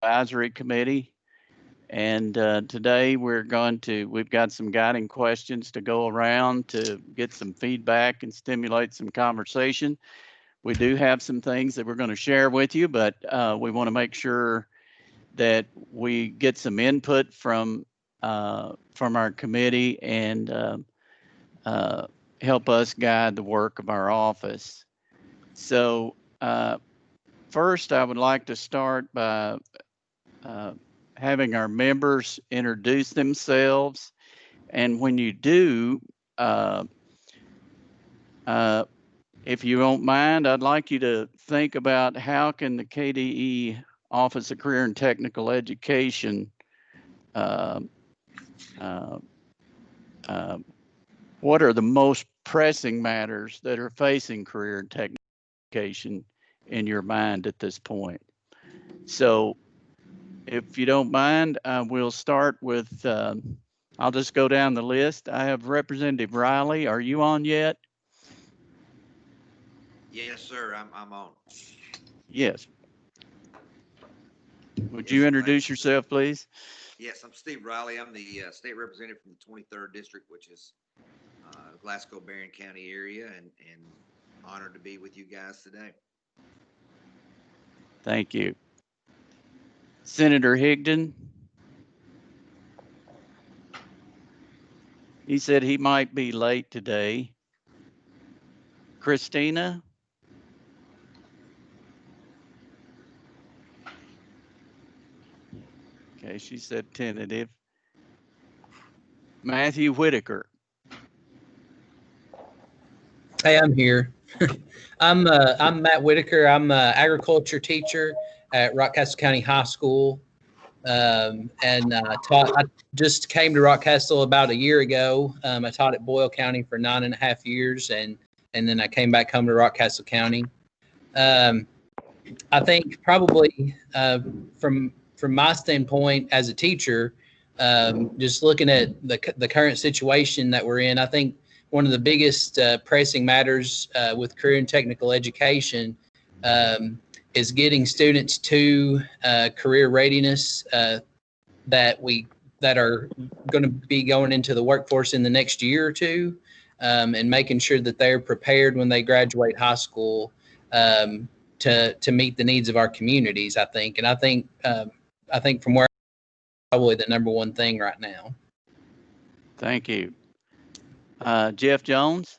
Advisory Committee. And today we've got some guiding questions to go around to get some feedback and stimulate some conversation. We do have some things that we're going to share with you, but we want to make sure that we get some input from our committee and help us guide the work of our office. So first, I would like to start by having our members introduce themselves. And when you do, if you don't mind, I'd like you to think about how can the KDE Office of Career and Technical Education, what are the most pressing matters that are facing career and technical education in your mind at this point? So if you don't mind, we'll start with, I'll just go down the list. I have Representative Riley. Are you on yet? Yes, sir. I'm on. Yes. Would you introduce yourself, please? Yes, I'm Steve Riley. I'm the state representative from the 23rd District, which is Glasgow-Barron County area, and honored to be with you guys today. Thank you. Senator Higdon. He said he might be late today. Christina. Okay, she said tentative. Matthew Whitaker. Hey, I'm here. I'm Matt Whitaker. I'm an agriculture teacher at Rockcastle County High School, and I just came to Rockcastle about a year ago. I taught at Boyle County for 9.5 years, and then I came back home to Rockcastle County. I think probably from my standpoint as a teacher, just looking at the current situation that we're in, I think one of the biggest pressing matters with career and technical education is getting students to career readiness that are going to be going into the workforce in the next year or two, and making sure that they're prepared when they graduate high school to meet the needs of our communities. I think from where probably the number one thing right now. Thank you. Jeff Jones.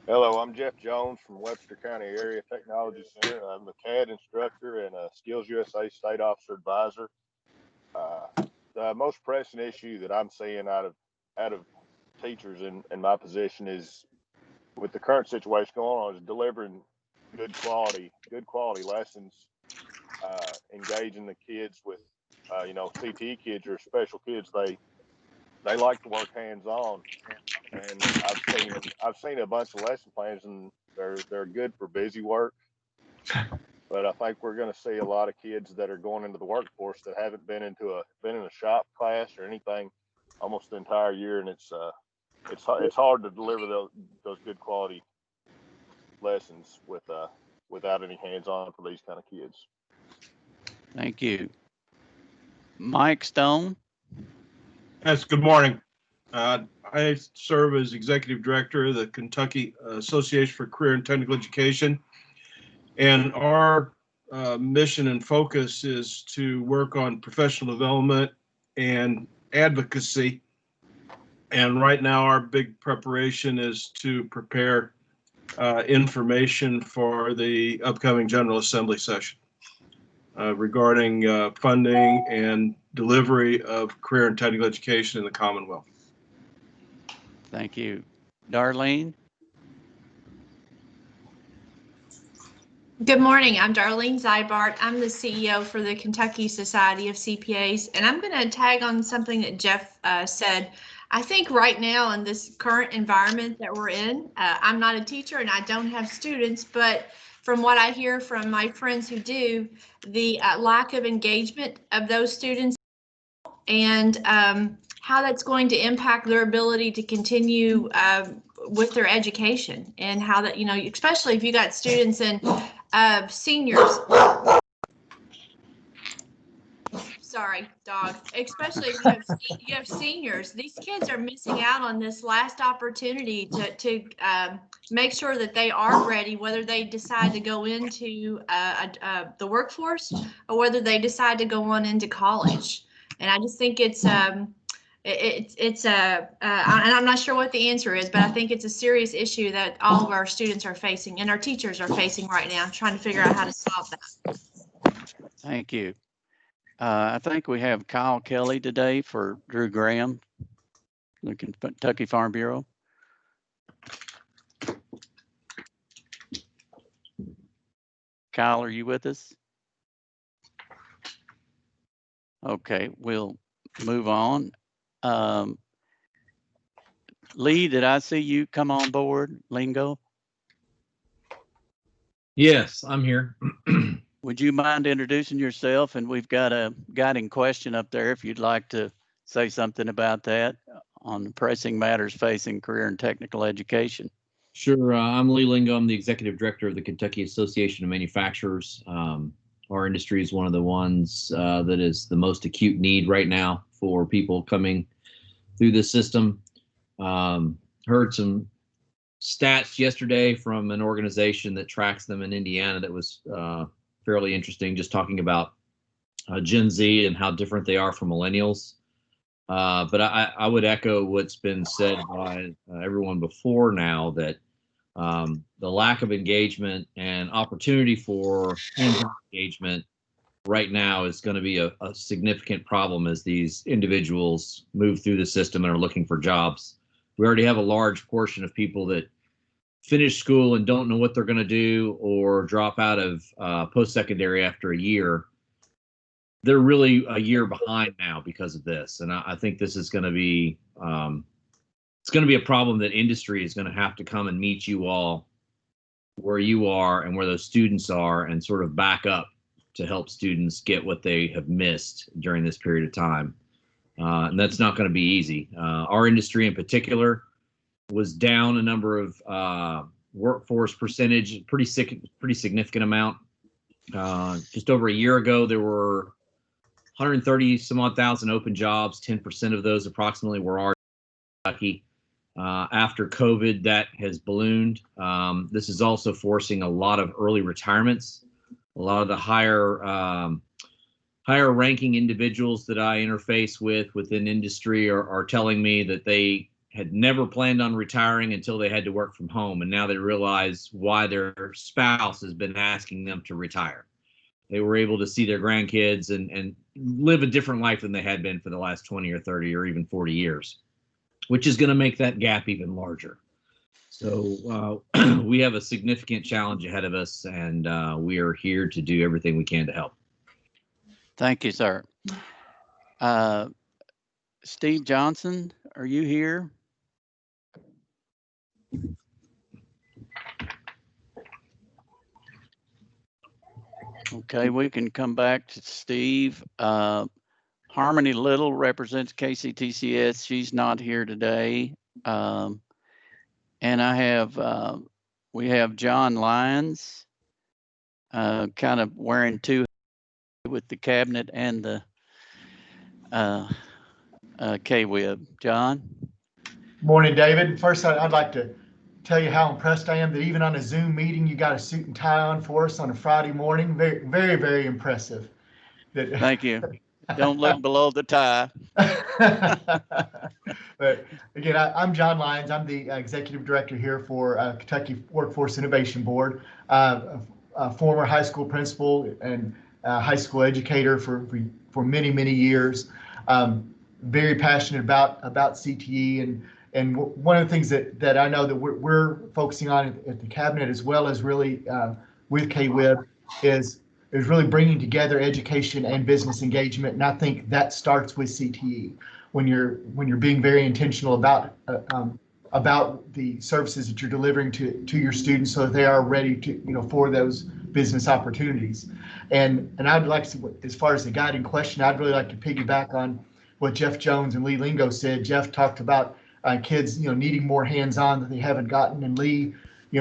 Hello, I'm Jeff Jones from Webster County Area Technology Center. I'm a CAD instructor and a Skills USA State Officer Advisor. The most pressing issue that I'm seeing out of teachers in my position is, with the current situation going on, is delivering good quality lessons, engaging the kids with, CTE kids or special kids. They like to work hands-on, and I've seen a bunch of lesson plans, and they're good for busy work. But I think we're going to see a lot of kids that are going into the workforce that haven't been in a shop class or anything almost the entire year, and it's hard to deliver those good quality lessons without any hands-on for these kind of kids. Thank you. Mike Stone. Yes, good morning. I serve as Executive Director of the Kentucky Association for Career and Technical Education. And our mission and focus is to work on professional development and advocacy. And right now our big preparation is to prepare information for the upcoming General Assembly session regarding funding and delivery of career and technical education in the Commonwealth. Thank you. Darlene? Good morning. I'm Darlene Zybart. I'm the CEO for the Kentucky Society of CPAs, and I'm going to tag on something that Jeff said. I think right now in this current environment that we're in, I'm not a teacher and I don't have students, but from what I hear from my friends who do, the lack of engagement of those students and how that's going to impact their ability to continue with their education, and how that, especially if you got students and seniors sorry, dog. Especially if you have seniors. These kids are missing out on this last opportunity to make sure that they are ready, whether they decide to go into the workforce or whether they decide to go on into college. And I just think it's and I'm not sure what the answer is, but I think it's a serious issue that all of our students are facing and our teachers are facing right now, trying to figure out how to solve that. Thank you. I think we have Kyle Kelly today for Drew Graham, the Kentucky Farm Bureau. Kyle, are you with us? Okay, we'll move on. Lee, did I see you come on board, Lingo? Yes, I'm here. Would you mind introducing yourself? And we've got a guiding question up there if you'd like to say something about that on pressing matters facing career and technical education. Sure. I'm Lee Lingo. I'm the executive director of the Kentucky Association of Manufacturers. Our industry is one of the ones that is the most acute need right now for people coming through this system. Heard some stats yesterday from an organization that tracks them in Indiana that was fairly interesting, just talking about Gen Z and how different they are from millennials. But I would echo what's been said by everyone before now, that the lack of engagement and opportunity for hands-on engagement right now is going to be a significant problem as these individuals move through the system and are looking for jobs. We already have a large portion of people that finish school and don't know what they're going to do, or drop out of post-secondary after a year. They're really a year behind now because of this. And I think this is going to be, it's going to be a problem that industry is going to have to come and meet you all where you are and where those students are, and sort of back up to help students get what they have missed during this period of time. And that's not going to be easy. Our industry in particular was down a number of workforce percentage, pretty significant amount. Just over a year ago, there were 130 some odd thousand open jobs. 10% of those approximately were our Kentucky. After COVID, that has ballooned. This is also forcing a lot of early retirements. A lot of the higher ranking individuals that I interface with within industry are telling me that they had never planned on retiring until they had to work from home, and now they realize why their spouse has been asking them to retire. They were able to see their grandkids and live a different life than they had been for the last 20 or 30 or even 40 years, which is going to make that gap even larger. So we have a significant challenge ahead of us, and we are here to do everything we can to help. Thank you, sir. Steve Johnson, are you here? Okay, we can come back to Steve. Harmony Little represents KCTCS. She's not here today. And we have John Lyons, kind of wearing two with the cabinet and the KWIB. John? Morning, David. First, I'd like to tell you how impressed I am that even on a Zoom meeting, you got a suit and tie on for us on a Friday morning. Very, very, very impressive. Thank you. Don't look below the tie. But again, I'm John Lyons. I'm the executive director here for Kentucky Workforce Innovation Board, a former high school principal and high school educator for many, many years. Very passionate about CTE, and one of the things that I know that we're focusing on at the cabinet, as well as really with KWIB, is really bringing together education and business engagement. And I think that starts with CTE when you're being very intentional about the services that you're delivering to your students, so that they are ready to for those business opportunities. And I'd like to, as far as the guiding question, I'd really like to piggyback on what Jeff Jones and Lee Lingo said. Jeff talked about kids needing more hands-on that they haven't gotten, and Lee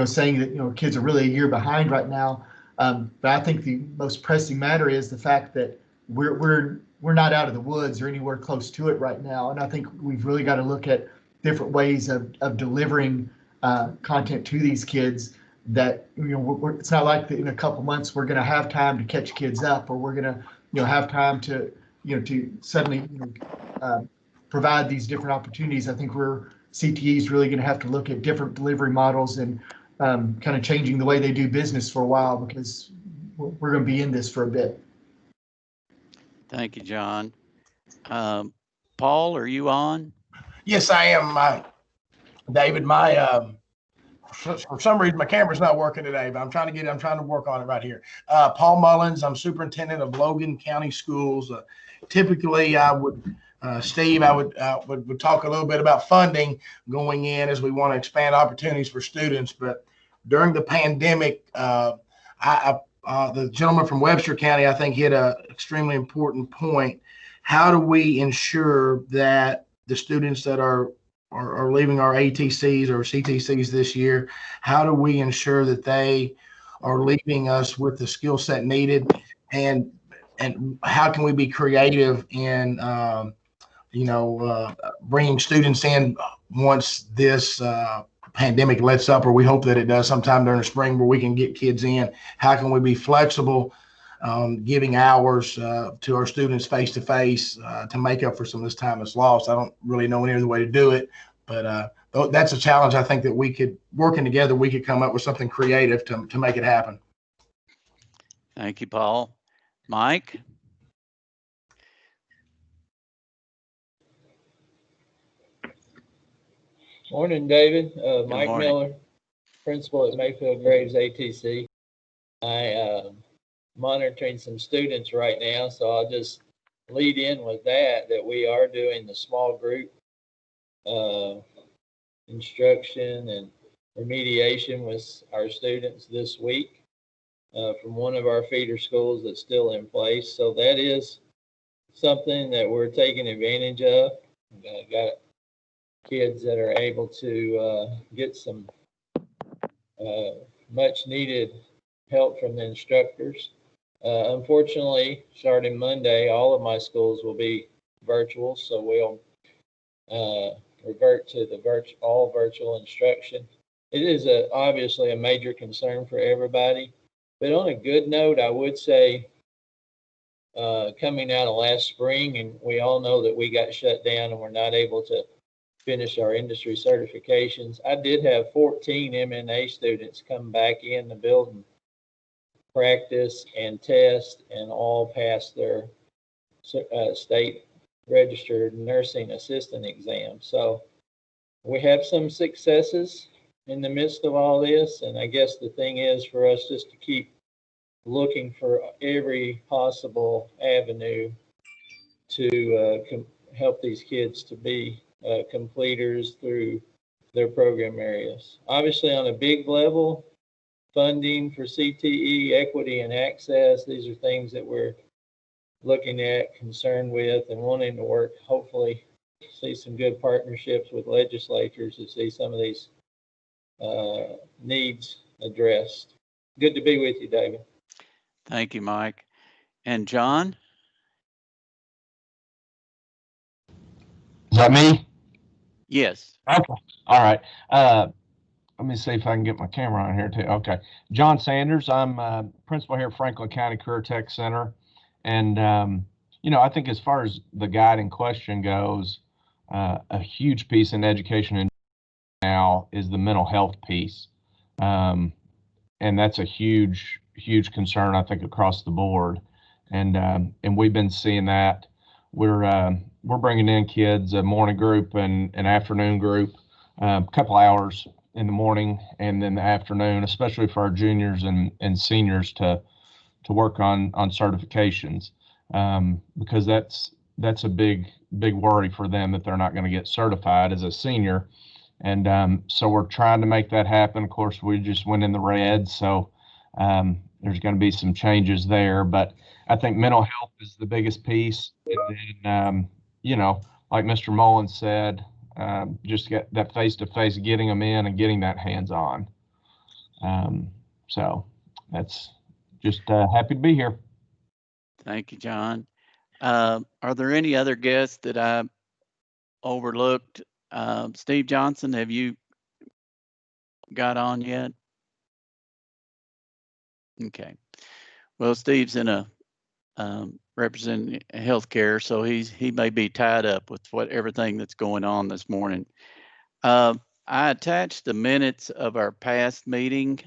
saying that kids are really a year behind right now. But I think the most pressing matter is the fact that we're we're not out of the woods or anywhere close to it right now. And I think we've really got to look at different ways of delivering content to these kids that, it's not like in a couple months we're going to have time to catch kids up, or we're going to, have time to, to suddenly, provide these different opportunities. I think CTE is really going to have to look at different delivery models and kind of changing the way they do business for a while, because we're going to be in this for a bit. Thank you, John. Paul, are you on? Yes, I am, David. For some reason, my camera's not working today, but I'm trying to work on it right here. Paul Mullins, I'm superintendent of Logan County Schools. Typically, Steve, I would talk a little bit about funding going in as we want to expand opportunities for students. But during the pandemic, the gentleman from Webster County, I think, hit an extremely important point. How do we ensure that the students that are leaving our ATCs or CTCs this year, how do we ensure that they are leaving us with the skill set needed, and how can we be creative in bringing students in once this pandemic lets up, or we hope that it does sometime during the spring, where we can get kids in? How can we be flexible, giving hours to our students face to face to make up for some of this time that's lost? I don't really know any other way to do it, but that's a challenge. I think that working together, we could come up with something creative to make it happen. Thank you, Paul. Mike? Morning, David. Mike morning. Miller, principal at Mayfield Graves ATC. I monitoring some students right now, so I'll just lead in with that we are doing the small group instruction and remediation with our students this week from one of our feeder schools that's still in place. So that is something that we're taking advantage of. Got kids that are able to get some much needed help from the instructors. Unfortunately, starting Monday, all of my schools will be virtual, so we'll revert to the all virtual instruction. It is obviously a major concern for everybody, but on a good note, I would say coming out of last spring, and we all know that we got shut down and we're not able to finish our industry certifications. I did have 14 MNA students come back in the building, practice and test, and all pass their state registered nursing assistant exam. So we have some successes in the midst of all this. And I guess the thing is for us just to keep looking for every possible avenue to help these kids to be completers through their program areas. Obviously, on a big level, funding for CTE, equity and access, these are things that we're looking at, concerned with, and wanting to work, hopefully see some good partnerships with legislatures to see some of these needs addressed. Good to be with you, David. Thank you, Mike. And John? Is that me? Yes. Okay. All right. Let me see if I can get my camera on here too. Okay. John Sanders. I'm principal here at Franklin County Career Tech Center. And, I think as far as the guiding question goes, a huge piece in education now is the mental health piece. And that's a huge concern, I think, across the board. And we've been seeing that. We're bringing in kids, a morning group and an afternoon group, a couple hours in the morning and then the afternoon, especially for our juniors and seniors to work on certifications, because that's a big worry for them that they're not going to get certified as a senior. And so we're trying to make that happen. Of course, we just went in the red, so there's going to be some changes there. But I think mental health is the biggest piece. And then, like Mr. Mullins said, just get that face-to-face, getting them in and getting that hands-on. So that's just happy to be here. Thank you, John. Are there any other guests that I overlooked? Steve Johnson, have you got on yet? Okay. Well, Steve's in a representing healthcare, so he may be tied up with everything that's going on this morning. I attached the minutes of our past meeting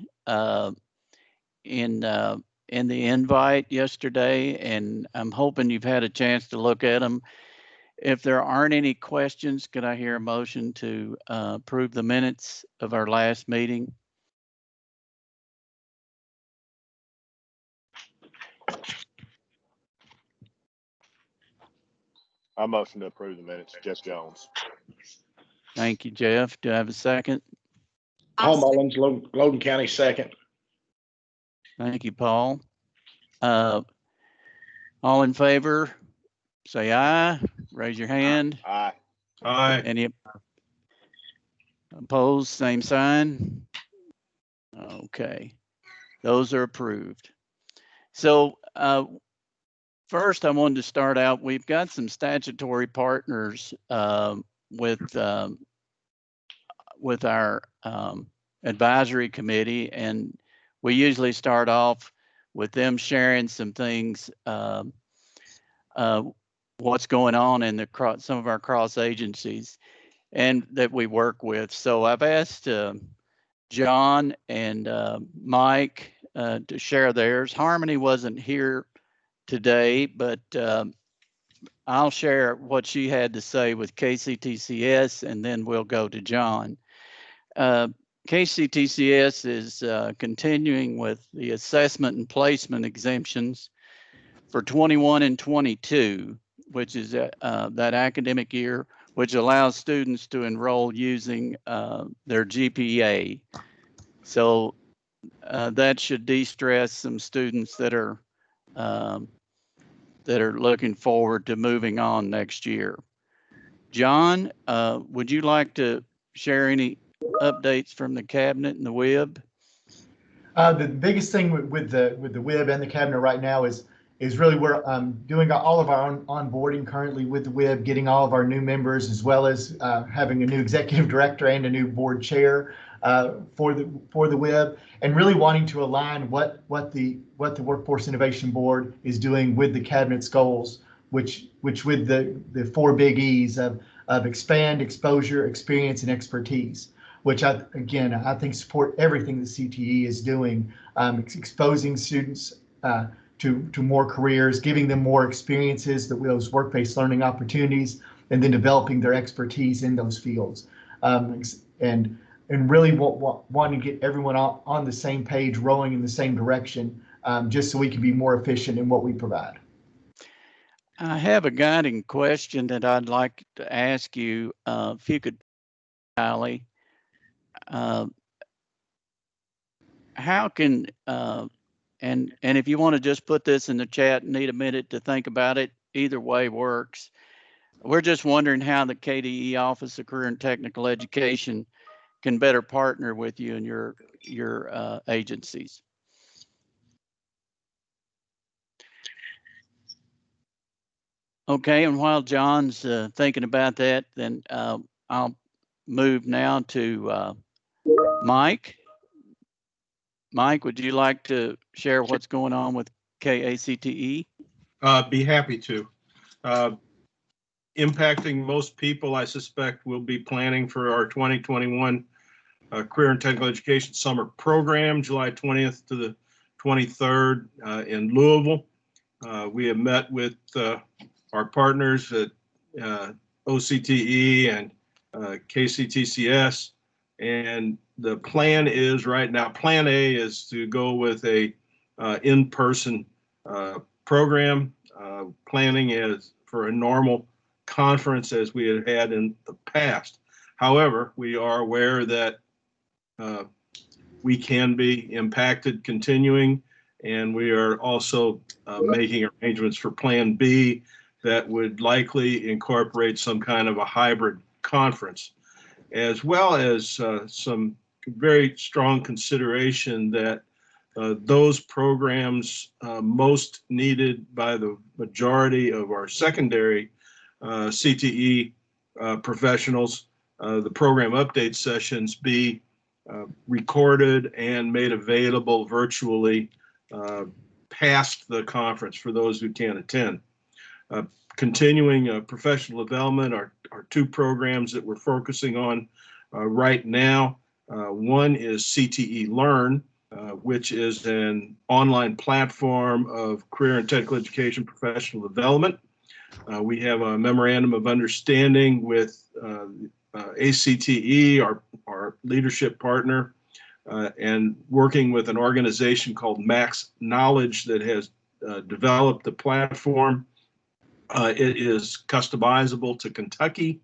in the invite yesterday, and I'm hoping you've had a chance to look at them. If there aren't any questions, could I hear a motion to approve the minutes of our last meeting? I motion to approve the minutes. Jeff Jones. Thank you, Jeff. Do I have a second? Paul Mullins, Logan County, second. Thank you, Paul. All in favor, say aye. Raise your hand. Aye. Aye. Any opposed, same sign. Okay, those are approved. So first I wanted to start out, we've got some statutory partners with our advisory committee, and we usually start off with them sharing some things, what's going on in some of our cross agencies and that we work with. So I've asked John and Mike to share theirs. Harmony wasn't here today, but I'll share what she had to say with KCTCS, and then we'll go to John. KCTCS is continuing with the assessment and placement exemptions for 21 and 22, which is that academic year, which allows students to enroll using their GPA. So that should de-stress some students that are looking forward to moving on next year. John, would you like to share any updates from the cabinet and the WIB? The biggest thing with the WIB and the cabinet right now is really we're doing all of our onboarding currently with the WIB, getting all of our new members, as well as having a new executive director and a new board chair for the WIB, and really wanting to align what the Workforce Innovation Board is doing with the cabinet's goals, which with the 4 big E's of expand, exposure, experience, and expertise, which I think support everything the CTE is doing, exposing students to more careers, giving them more experiences, those work-based learning opportunities, and then developing their expertise in those fields, and really wanting to get everyone on the same page, rowing in the same direction, just so we can be more efficient in what we provide. I have a guiding question that I'd like to ask you, if you could, Allie. How can, and if you want to just put this in the chat and need a minute to think about it, either way works. We're just wondering how the KDE Office of Career and Technical Education can better partner with you and your agencies. Okay, and while John's thinking about that, then I'll move now to Mike. Mike, would you like to share what's going on with KACTE? Be happy to. Impacting most people, I suspect, will be planning for our 2021 Career and Technical Education Summer Program, July 20th to the 23rd in Louisville. We have met with our partners at OCTE and KCTCS, and the plan is right now, plan A is to go with a in-person program. Planning is for a normal conference as we had had in the past. However, we are aware that we can be impacted continuing, and we are also making arrangements for Plan B that would likely incorporate some kind of a hybrid conference, as well as some very strong consideration that those programs most needed by the majority of our secondary CTE professionals, the program update sessions be recorded and made available virtually past the conference for those who can't attend. Continuing professional development are two programs that we're focusing on right now. One is CTE Learn, which is an online platform of career and technical education professional development. We have a memorandum of understanding with ACTE, our leadership partner, and working with an organization called Max Knowledge that has developed the platform. It is customizable to Kentucky.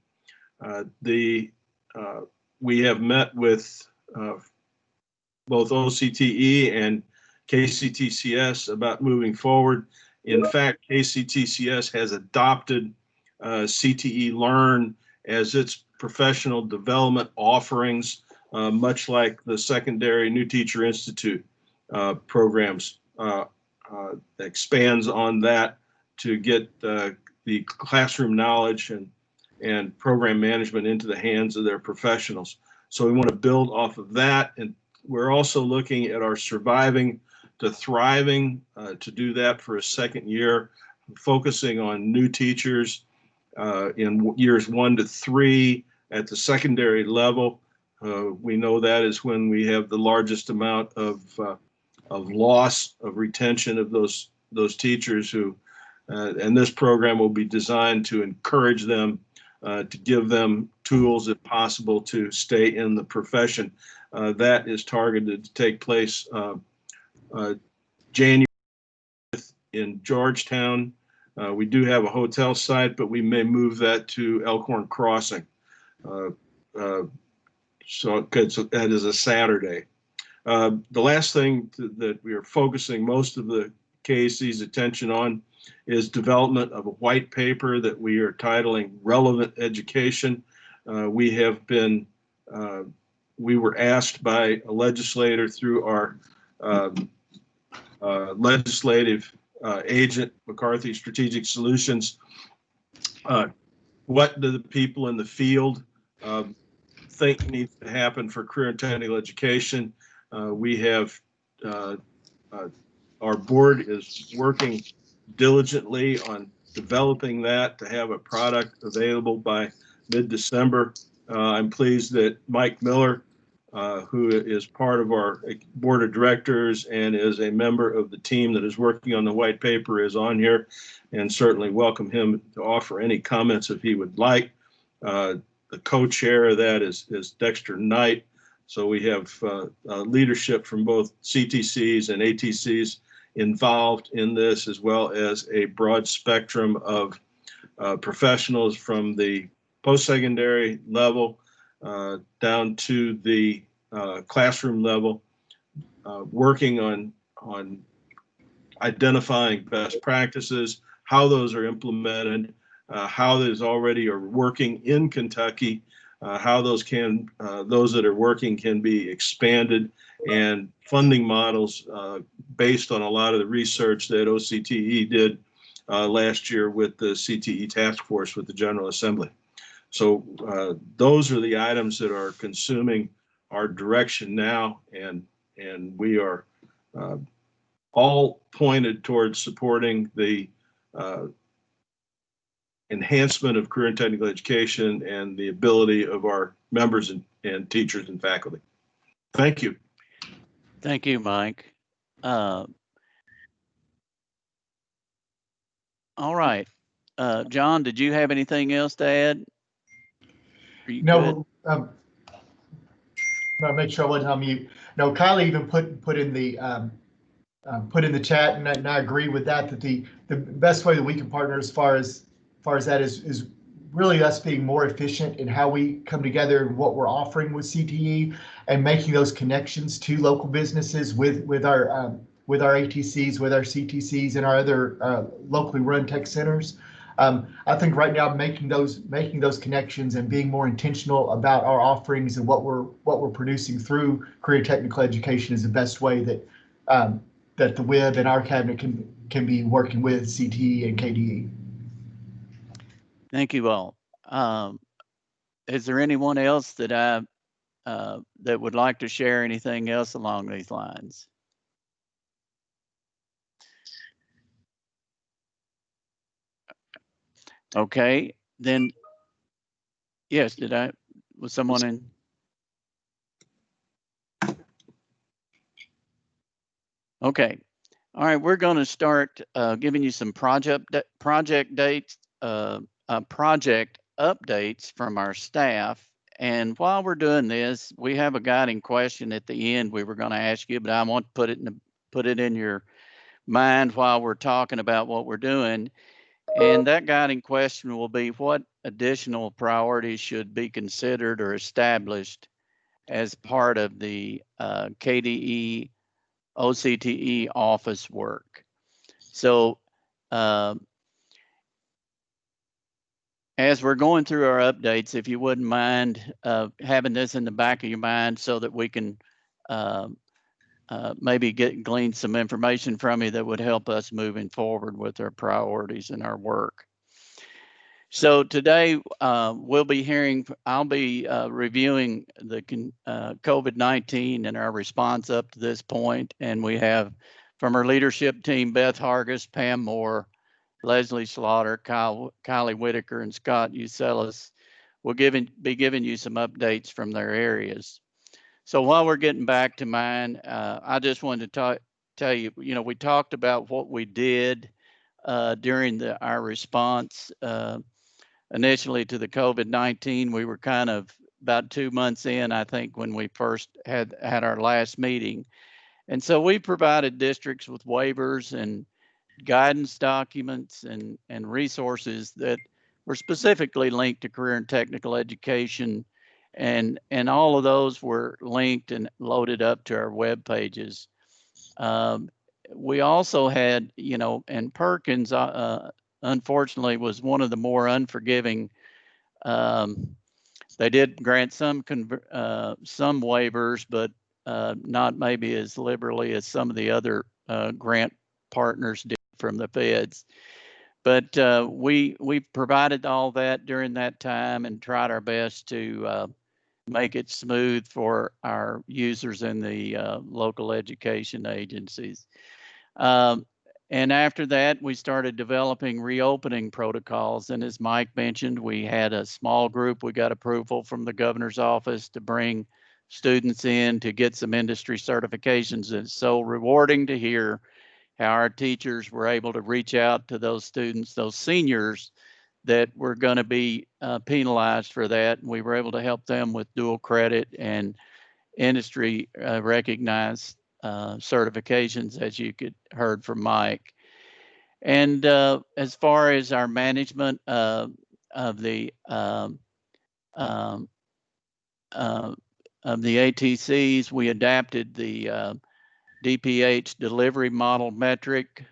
We have met with both OCTE and KCTCS about moving forward. In fact, KCTCS has adopted CTE Learn as its professional development offerings, much like the secondary New Teacher Institute programs. Expands on that to get the classroom knowledge and program management into the hands of their professionals. So we want to build off of that. And we're also looking at our Surviving to Thriving to do that for a second year, focusing on new teachers in years 1 to 3 at the secondary level. We know that is when we have the largest amount of loss of retention of those teachers who, and this program will be designed to encourage them, to give them tools if possible to stay in the profession. That is targeted to take place January in Georgetown. We do have a hotel site, but we may move that to Elkhorn Crossing. So that is a Saturday. The last thing that we are focusing most of the KAC's attention on is development of a white paper that we are titling Relevant Education. We were asked by a legislator through our legislative agent, McCarthy Strategic Solutions, what do the people in the field think needs to happen for career and technical education? We have, our board is working diligently on developing that to have a product available by mid-December. I'm pleased that Mike Miller, who is part of our board of directors and is a member of the team that is working on the white paper, is on here, and certainly welcome him to offer any comments if he would like. The co-chair of that is Dexter Knight. So we have leadership from both CTCs and ATCs involved in this, as well as a broad spectrum of professionals from the post-secondary level down to the classroom level, working on identifying best practices, how those are implemented, how those already are working in Kentucky, how those that are working can be expanded, and funding models based on a lot of the research that OCTE did last year with the CTE task force with the General Assembly. So those are the items that are consuming our direction now, and we are all pointed towards supporting the enhancement of career and technical education and the ability of our members and teachers and faculty. Thank you. Thank you, Mike. All right. John, did you have anything else to add? No, I'll make sure I wasn't on mute. No, Kylie even put in the chat, and I agree with that. That the best way that we can partner as far as that is really us being more efficient in how we come together and what we're offering with CTE, and making those connections to local businesses with our ATCs, with our CTCs, and our other locally run tech centers. I think right now making those connections and being more intentional about our offerings and what we're producing through career technical education is the best way that the WIB and our cabinet can be working with CTE and KDE. Thank you all. Is there anyone else that that would like to share anything else along these lines? Okay, then, yes, was someone in? Okay, all right, we're going to start giving you some project dates, project updates from our staff. And while we're doing this, we have a guiding question at the end we were going to ask you, but I want to put it in your mind while we're talking about what we're doing. And that guiding question will be, what additional priorities should be considered or established as part of the KDE OCTE office work? So as we're going through our updates, if you wouldn't mind having this in the back of your mind so that we can maybe glean some information from you that would help us moving forward with our priorities and our work. So today I'll be reviewing the COVID-19 and our response up to this point. And we have from our leadership team, Beth Hargis, Pam Moore, Leslie Slaughter, Kylie Whitaker, and Scott Uselis will be giving you some updates from their areas. So while we're getting back to mine, I just wanted to tell you, we talked about what we did during our response initially to the COVID-19. We were kind of about 2 months in, I think, when we first had our last meeting. And so we provided districts with waivers and guidance documents and resources that were specifically linked to career and technical education. And all of those were linked and loaded up to our web pages. We also had, and Perkins, unfortunately, was one of the more unforgiving. They did grant some waivers, but not maybe as liberally as some of the other grant partners did from the feds. But we provided all that during that time and tried our best to make it smooth for our users in the local education agencies. And after that, we started developing reopening protocols. And as Mike mentioned, we had a small group. We got approval from the governor's office to bring students in to get some industry certifications. And it's so rewarding to hear how our teachers were able to reach out to those students, those seniors that were going to be penalized for that. And we were able to help them with dual credit and industry recognized certifications, as you heard from Mike. And as far as our management of the ATCs, we adapted the DPH delivery model metric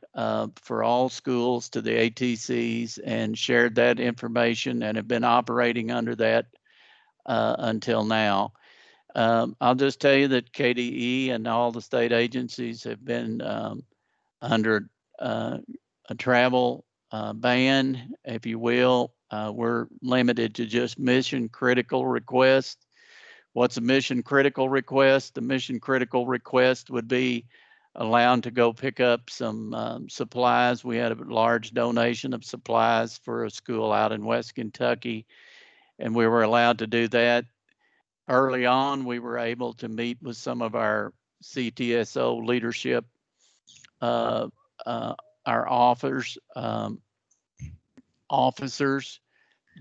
for all schools to the ATCs and shared that information and have been operating under that until now. I'll just tell you that KDE and all the state agencies have been under a travel ban, if you will. We're limited to just mission critical requests. What's a mission critical request? The mission critical request would be allowed to go pick up some supplies. We had a large donation of supplies for a school out in West Kentucky, and we were allowed to do that. Early on, we were able to meet with some of our CTSO leadership, our officers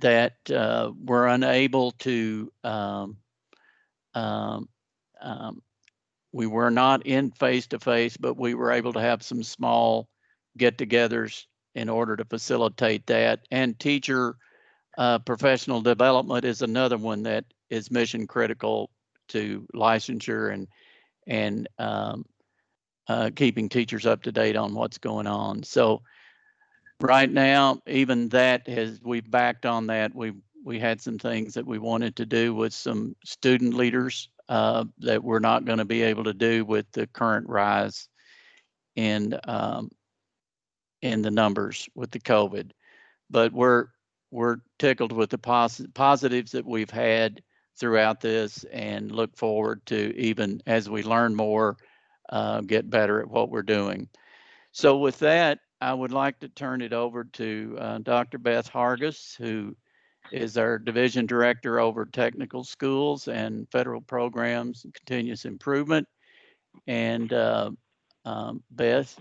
that were unable to, we were not in face-to-face, but we were able to have some small get-togethers in order to facilitate that. And teacher professional development is another one that is mission critical to licensure and keeping teachers up to date on what's going on. So right now, even that we've backed on that. We had some things that we wanted to do with some student leaders that we're not going to be able to do with the current rise in the numbers with the COVID, but we're tickled with the positives that we've had throughout this, and look forward to, even as we learn more, get better at what we're doing. So with that, I would like to turn it over to Dr. Beth Hargis, who is our division director over technical schools and federal programs and continuous improvement. And Beth,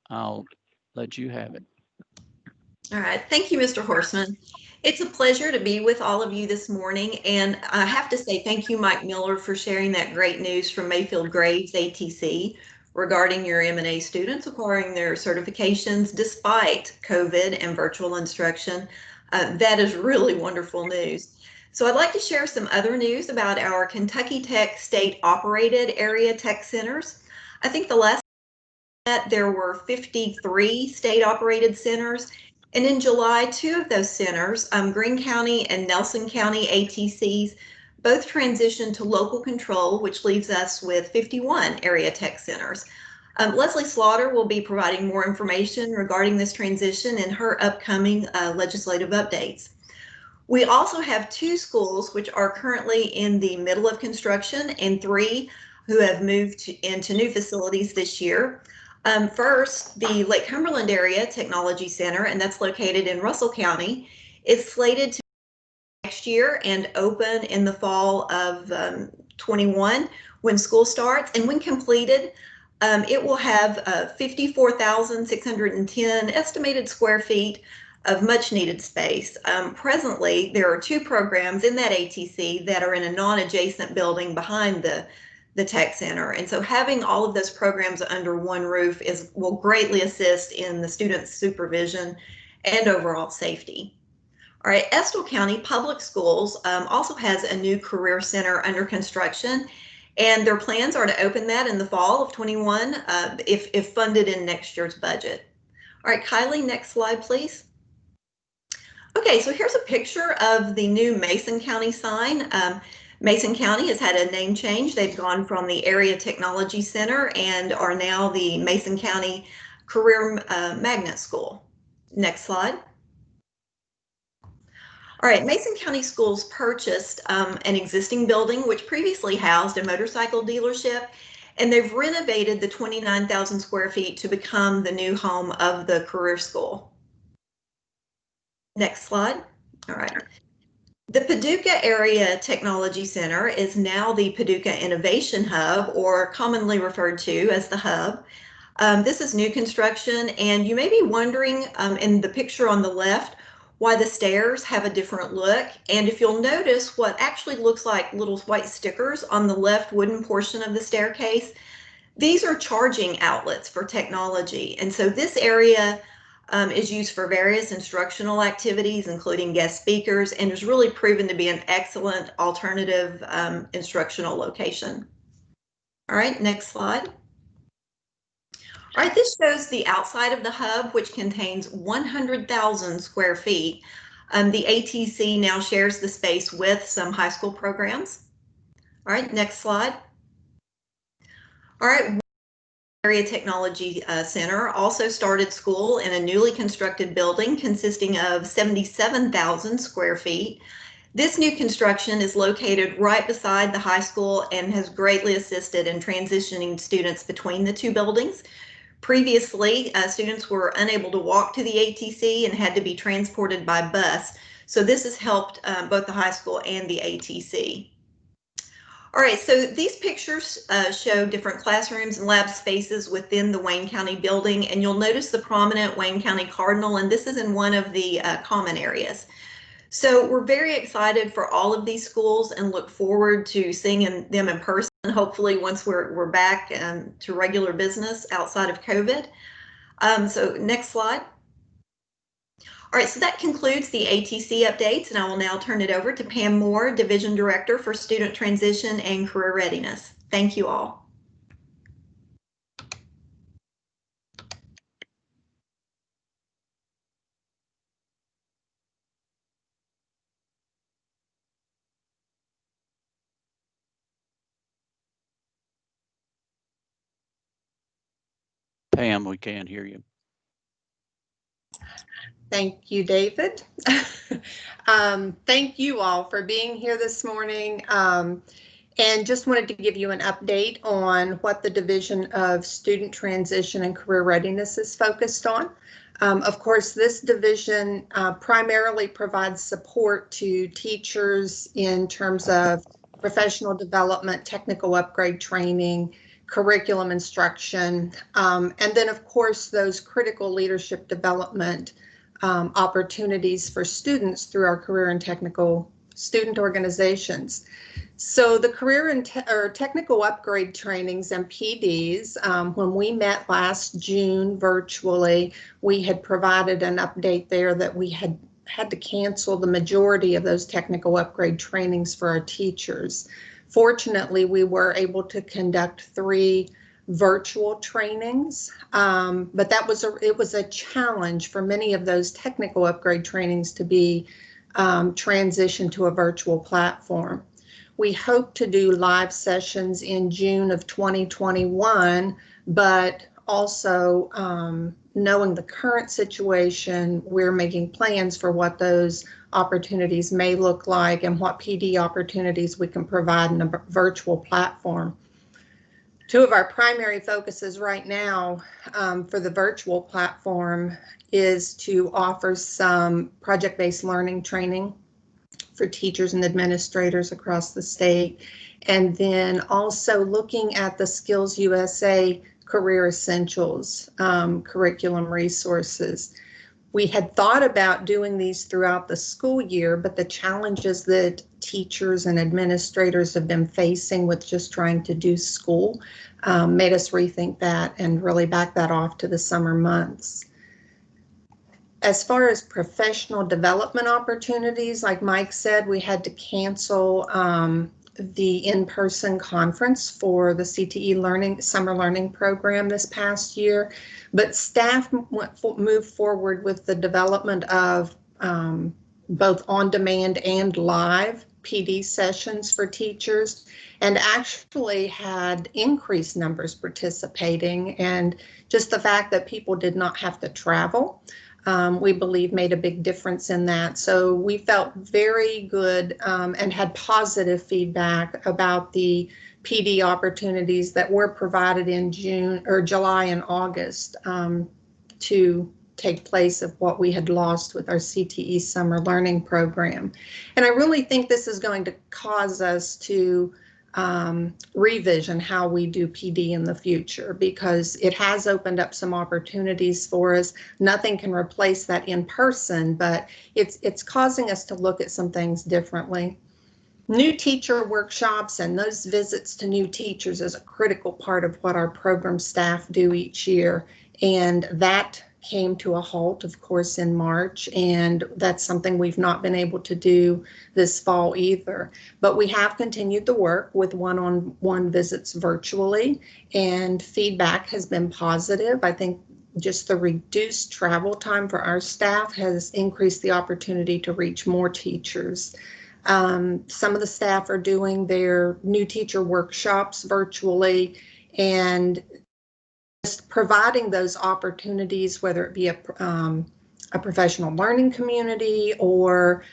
I'll let you have it. All right. Thank you, Mr. Horstman. It's a pleasure to be with all of you this morning. And I have to say thank you, Mike Miller, for sharing that great news from Mayfield Graves ATC regarding your M&A students acquiring their certifications despite COVID and virtual instruction. That is really wonderful news. So I'd like to share some other news about our Kentucky Tech state operated area tech centers. I think the last that there were 53 state operated centers. And in July, 2 of those centers, Greene County and Nelson County ATCs, both transitioned to local control, which leaves us with 51 area tech centers. Leslie Slaughter will be providing more information regarding this transition in her upcoming legislative updates. We also have 2 schools which are currently in the middle of construction, and 3 who have moved into new facilities this year. First, the Lake Cumberland Area Technology Center, and that's located in Russell County, is slated to next year and open in the fall of 21 when school starts. And when completed, it will have 54,610 estimated square feet of much needed space. Presently, there are 2 programs in that ATC that are in a non-adjacent building behind the tech center. And so having all of those programs under one roof will greatly assist in the students' supervision and overall safety. All right, Estill County Public Schools also has a new career center under construction, and their plans are to open that in the fall of 21 if funded in next year's budget. All right, Kylie, next slide, please. Okay, so here's a picture of the new Mason County sign. Mason County has had a name change. They've gone from the Area Technology Center and are now the Mason County Career Magnet School. Next slide. All right, Mason County Schools purchased an existing building which previously housed a motorcycle dealership, and they've renovated the 29,000 square feet to become the new home of the career school. Next slide. All right. The Paducah Area Technology Center is now the Paducah Innovation Hub, or commonly referred to as the Hub. This is new construction, and you may be wondering in the picture on the left why the stairs have a different look. And if you'll notice what actually looks like little white stickers on the left wooden portion of the staircase, these are charging outlets for technology. And so this area is used for various instructional activities, including guest speakers, and has really proven to be an excellent alternative instructional location. All right, next slide. All right, this shows the outside of the hub, which contains 100,000 square feet. The ATC now shares the space with some high school programs. All right, next slide. All right. Area Technology Center also started school in a newly constructed building consisting of 77,000 square feet. This new construction is located right beside the high school and has greatly assisted in transitioning students between the 2 buildings. Previously, students were unable to walk to the ATC and had to be transported by bus. So this has helped both the high school and the ATC. All right, so these pictures show different classrooms and lab spaces within the Wayne County building, and you'll notice the prominent Wayne County Cardinal, and this is in one of the common areas. So we're very excited for all of these schools and look forward to seeing them in person, hopefully once we're back to regular business outside of COVID. So next slide. All right, so that concludes the ATC updates, and I will now turn it over to Pam Moore, Division Director for Student Transition and Career Readiness. Thank you all. Pam, we can't hear you. Thank you, David. Thank you all for being here this morning. And just wanted to give you an update on what the Division of Student Transition and Career Readiness is focused on. Of course, this division primarily provides support to teachers in terms of professional development, technical upgrade training, curriculum instruction, and then of course those critical leadership development opportunities for students through our career and technical student organizations. So the career and technical upgrade trainings and PDs, when we met last June virtually, we had provided an update there that we had to cancel the majority of those technical upgrade trainings for our teachers. Fortunately, we were able to conduct 3 virtual trainings, but it was a challenge for many of those technical upgrade trainings to be transitioned to a virtual platform. We hope to do live sessions in June of 2021, but also knowing the current situation, we're making plans for what those opportunities may look like and what PD opportunities we can provide in a virtual platform. 2 of our primary focuses right now for the virtual platform is to offer some project-based learning training for teachers and administrators across the state, and then also looking at the Skills USA Career Essentials curriculum resources. We had thought about doing these throughout the school year, but the challenges that teachers and administrators have been facing with just trying to do school made us rethink that and really back that off to the summer months. As far as professional development opportunities, like Mike said, we had to cancel the in-person conference for the CTE Summer Learning Program this past year, but staff moved forward with the development of both on-demand and live PD sessions for teachers, and actually had increased numbers participating, and just the fact that people did not have to travel, we believe made a big difference in that. So we felt very good and had positive feedback about the PD opportunities that were provided in July and August to take place of what we had lost with our CTE Summer Learning Program. And I really think this is going to cause us to revision how we do PD in the future, because it has opened up some opportunities for us. Nothing can replace that in person, but it's causing us to look at some things differently. New teacher workshops and those visits to new teachers is a critical part of what our program staff do each year, and that came to a halt, of course, in March, and that's something we've not been able to do this fall either. But we have continued the work with one-on-one visits virtually, and feedback has been positive. I think just the reduced travel time for our staff has increased the opportunity to reach more teachers. Some of the staff are doing their new teacher workshops virtually, and just providing those opportunities, whether it be a professional learning community or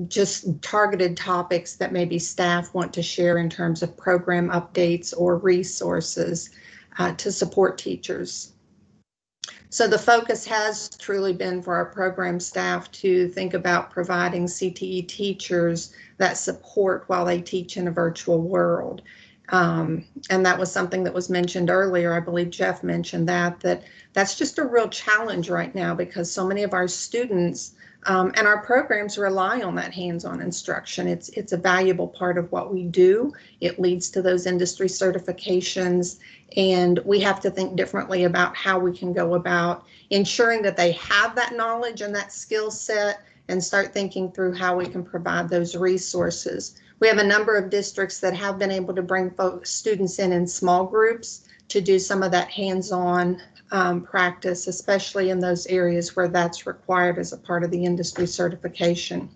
just targeted topics that maybe staff want to share in terms of program updates or resources to support teachers. So the focus has truly been for our program staff to think about providing CTE teachers that support while they teach in a virtual world. And that was something that was mentioned earlier. I believe Jeff mentioned that's just a real challenge right now, because so many of our students and our programs rely on that hands-on instruction. It's a valuable part of what we do. It leads to those industry certifications, and we have to think differently about how we can go about ensuring that they have that knowledge and that skill set, and start thinking through how we can provide those resources. We have a number of districts that have been able to bring students in small groups to do some of that hands-on practice, especially in those areas where that's required as a part of the industry certification.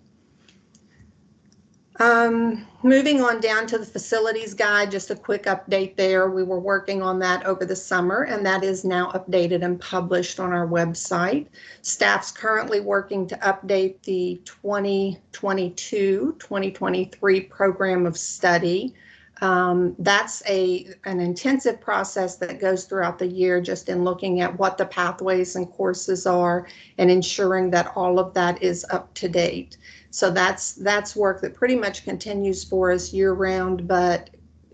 Moving on down to the facilities guide, just a quick update there. We were working on that over the summer, and that is now updated and published on our website. Staff's currently working to update the 2022-2023 program of study. That's an intensive process that goes throughout the year, just in looking at what the pathways and courses are and ensuring that all of that is up to date. So that's work that pretty much continues for us year round, but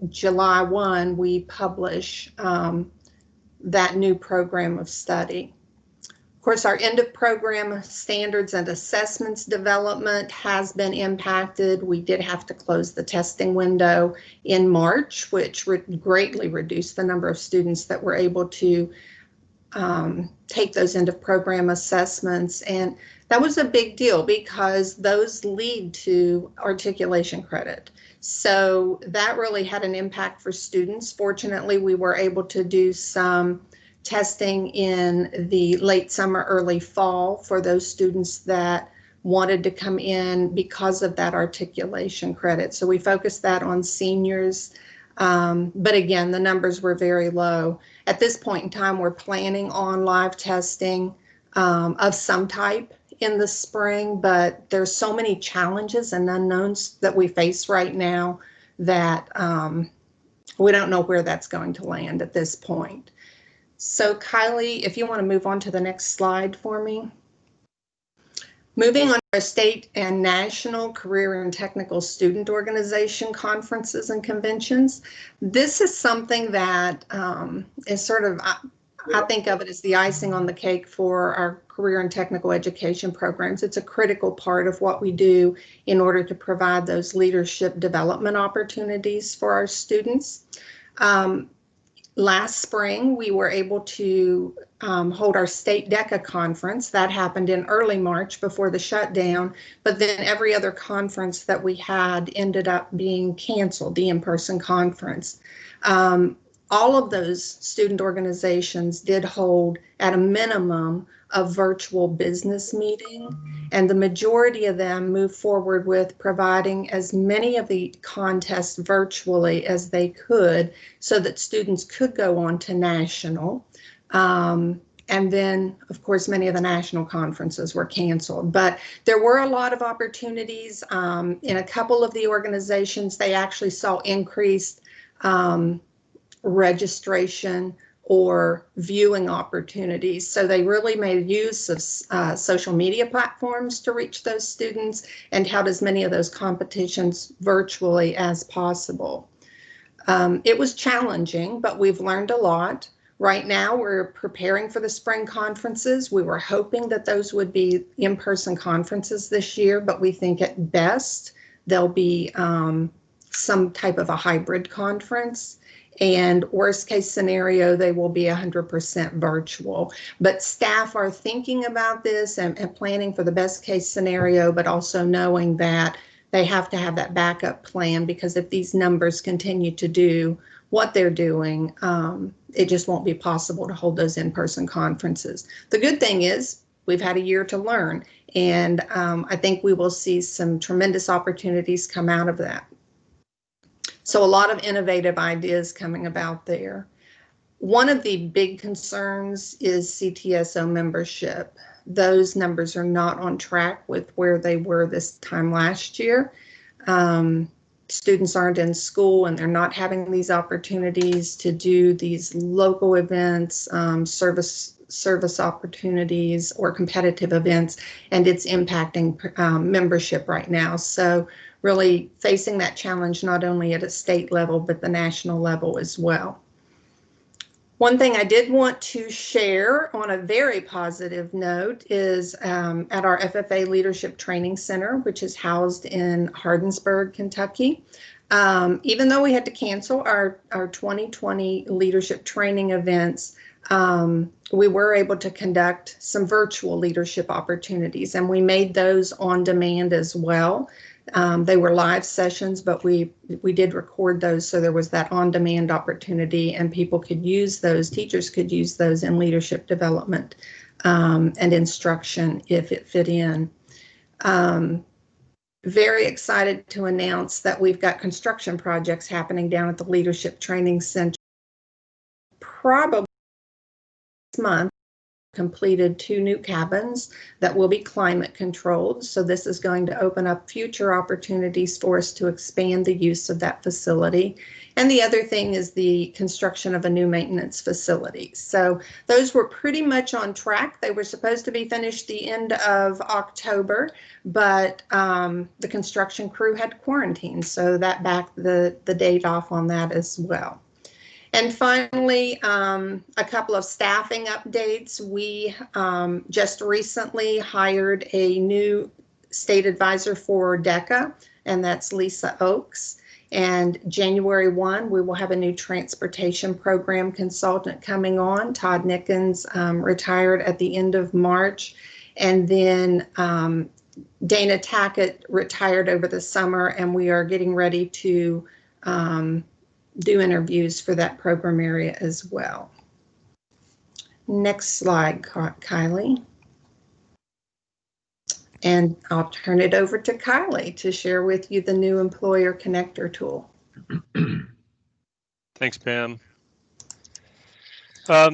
July 1, we publish that new program of study. Of course, our end of program standards and assessments development has been impacted. We did have to close the testing window in March, which greatly reduced the number of students that were able to take those end of program assessments. And that was a big deal because those lead to articulation credit. So that really had an impact for students. Fortunately, we were able to do some testing in the late summer, early fall for those students that wanted to come in because of that articulation credit. So we focused that on seniors. But again, the numbers were very low. At this point in time, we're planning on live testing of some type in the spring, but there's so many challenges and unknowns that we face right now that we don't know where that's going to land at this point. So Kylie, if you want to move on to the next slide for me. Moving on to our state and national career and technical student organization conferences and conventions. This is something that is sort of, I think of it as the icing on the cake for our career and technical education programs. It's a critical part of what we do in order to provide those leadership development opportunities for our students. Last spring, we were able to hold our state DECA conference. That happened in early March before the shutdown, but then every other conference that we had ended up being canceled, the in-person conference. All of those student organizations did hold at a minimum a virtual business meeting, and the majority of them moved forward with providing as many of the contests virtually as they could so that students could go on to national. And then, of course, many of the national conferences were canceled, but there were a lot of opportunities. In a couple of the organizations, they actually saw increased registration or viewing opportunities. So they really made use of social media platforms to reach those students and held as many of those competitions virtually as possible. It was challenging, but we've learned a lot. Right now, we're preparing for the spring conferences. We were hoping that those would be in-person conferences this year, but we think at best there'll be some type of a hybrid conference. And worst case scenario, they will be 100% virtual. But staff are thinking about this and planning for the best case scenario, but also knowing that they have to have that backup plan, because if these numbers continue to do what they're doing, it just won't be possible to hold those in-person conferences. The good thing is we've had a year to learn, and I think we will see some tremendous opportunities come out of that. So a lot of innovative ideas coming about there. One of the big concerns is CTSO membership. Those numbers are not on track with where they were this time last year. Students aren't in school and they're not having these opportunities to do these local events, service opportunities or competitive events, and it's impacting membership right now. So really facing that challenge not only at a state level, but the national level as well. One thing I did want to share on a very positive note is at our FFA Leadership Training Center, which is housed in Hardinsburg, Kentucky. Even though we had to cancel our 2020 leadership training events, we were able to conduct some virtual leadership opportunities, and we made those on demand as well. They were live sessions, but we did record those, so there was that on-demand opportunity, and people could use those, teachers could use those in leadership development and instruction if it fit in. very excited to announce that we've got construction projects happening down at the Leadership Training Center. Probably this month, completed 2 new cabins that will be climate controlled. So this is going to open up future opportunities for us to expand the use of that facility. And the other thing is the construction of a new maintenance facility. So those were pretty much on track. They were supposed to be finished the end of October, but the construction crew had quarantine. So that backed the date off on that as well. And finally, a couple of staffing updates. We just recently hired a new state advisor for DECA, and that's Lisa Oakes. And January 1, we will have a new transportation program consultant coming on. Todd Nickens retired at the end of March. And then Dana Tackett retired over the summer, and we are getting ready to do interviews for that program area as well. Next slide, Kylie. And I'll turn it over to Kylie to share with you the new Employer Connector tool. Thanks, Pam. My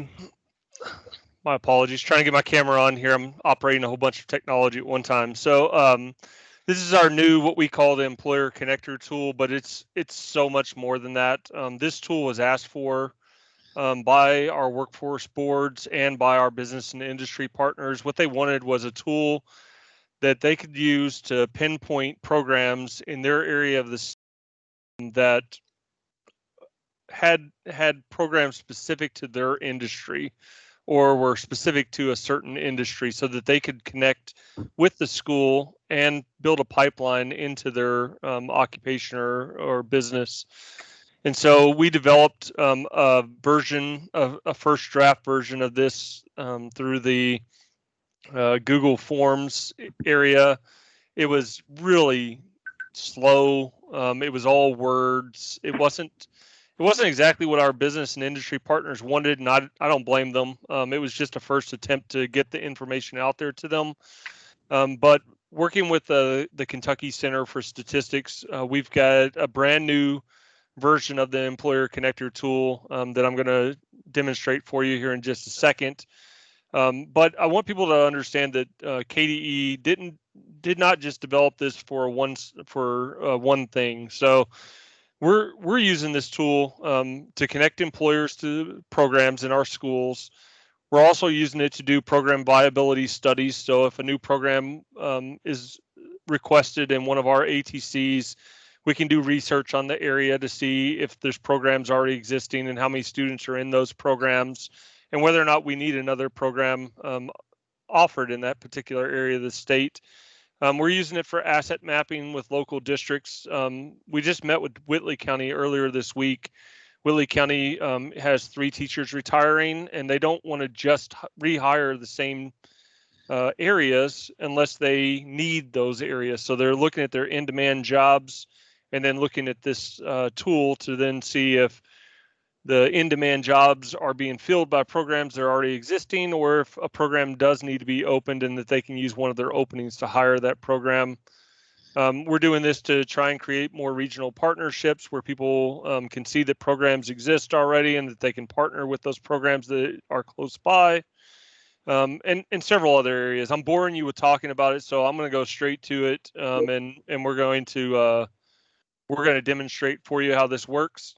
apologies. Trying to get my camera on here. I'm operating a whole bunch of technology at one time. So this is our new, what we call the Employer Connector tool, but it's so much more than that. This tool was asked for by our workforce boards and by our business and industry partners. What they wanted was a tool that they could use to pinpoint programs in their area of the state that had programs specific to their industry or were specific to a certain industry, so that they could connect with the school and build a pipeline into their occupation or business. And so we developed a version of a first draft version of this through the Google Forms area. It was really slow. It was all words. It wasn't exactly what our business and industry partners wanted, and I don't blame them. It was just a first attempt to get the information out there to them. But working with the Kentucky Center for Statistics, we've got a brand new version of the Employer Connector tool that I'm going to demonstrate for you here in just a second. But I want people to understand that KDE did not just develop this for one thing. So we're using this tool to connect employers to programs in our schools. We're also using it to do program viability studies. So if a new program is requested in one of our ATCs, we can do research on the area to see if there's programs already existing and how many students are in those programs, and whether or not we need another program offered in that particular area of the state. We're using it for asset mapping with local districts. We just met with Whitley County earlier this week. Whitley County has 3 teachers retiring, and they don't want to just rehire the same areas unless they need those areas. So they're looking at their in-demand jobs and then looking at this tool to then see if the in-demand jobs are being filled by programs that are already existing, or if a program does need to be opened and that they can use one of their openings to hire that program. We're doing this to try and create more regional partnerships where people can see that programs exist already and that they can partner with those programs that are close by, and several other areas. I'm boring you with talking about it, so I'm going to go straight to it, and we're going to demonstrate for you how this works.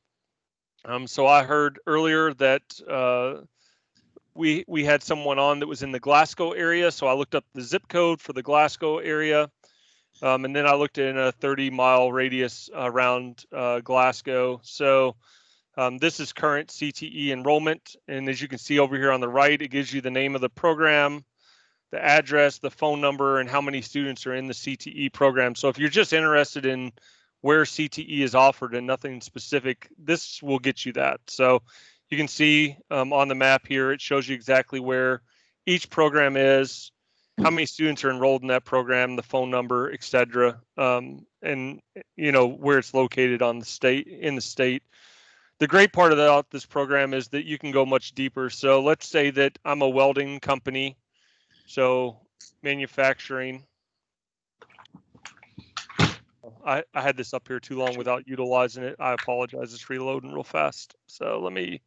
So I heard earlier that we had someone on that was in the Glasgow area. So I looked up the zip code for the Glasgow area. And then I looked in a 30-mile radius around Glasgow. So this is current CTE enrollment. And as you can see over here on the right, it gives you the name of the program, the address, the phone number, and how many students are in the CTE program. So if you're just interested in where CTE is offered and nothing specific, this will get you that. So you can see on the map here, it shows you exactly where each program is, how many students are enrolled in that program, the phone number, et cetera, and you know where it's located in the state. The great part about this program is that you can go much deeper. So let's say that I'm a welding company, so manufacturing. I had this up here too long without utilizing it. I apologize. It's reloading real fast. So let me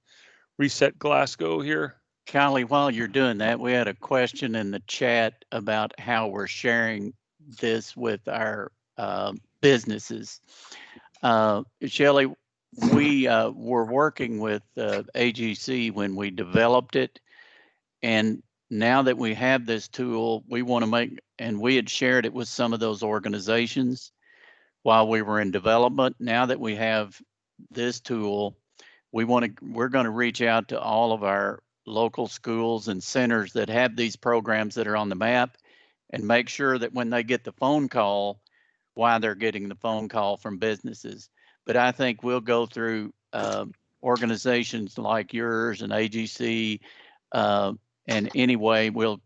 reset Glasgow here. Kylie, while you're doing that, we had a question in the chat about how we're sharing this with our businesses. Shelley, we were working with AGC when we developed it. And now that we have this tool, we want to make, and we had shared it with some of those organizations while we were in development. Now that we have this tool, we're going to reach out to all of our local schools and centers that have these programs that are on the map and make sure that when they get the phone call, why they're getting the phone call from businesses. But I think we'll go through organizations like yours and AGC, and anyway, we'll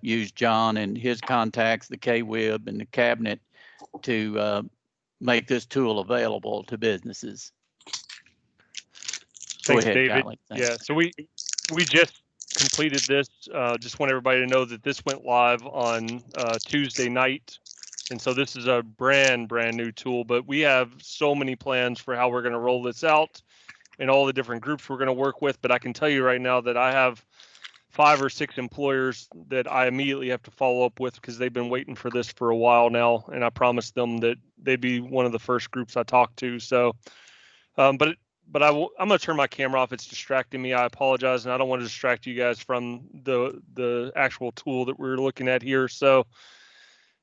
use John and his contacts, the KWIB and the cabinet, to make this tool available to businesses. Thanks, Go ahead, David. Kylie. Yeah, so we just completed this. Just want everybody to know that this went live on Tuesday night. And so this is a brand new tool, but we have so many plans for how we're going to roll this out and all the different groups we're going to work with. But I can tell you right now that I have 5 or 6 employers that I immediately have to follow up with because they've been waiting for this for a while now. And I promised them that they'd be one of the first groups I talk to. So, but I'm going to turn my camera off. It's distracting me. I apologize. And I don't want to distract you guys from the actual tool that we're looking at here. So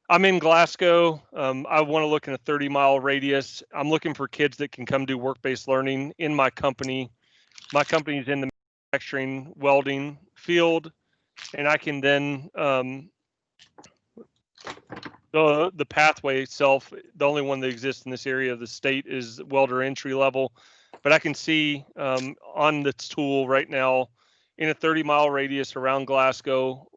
I'm in Glasgow. I want to look in a 30-mile radius. I'm looking for kids that can come do work-based learning in my company. My company is in the manufacturing welding field, and I can then the pathway itself, the only one that exists in this area of the state is welder entry level. But I can see on this tool right now in a 30-mile radius around Glasgow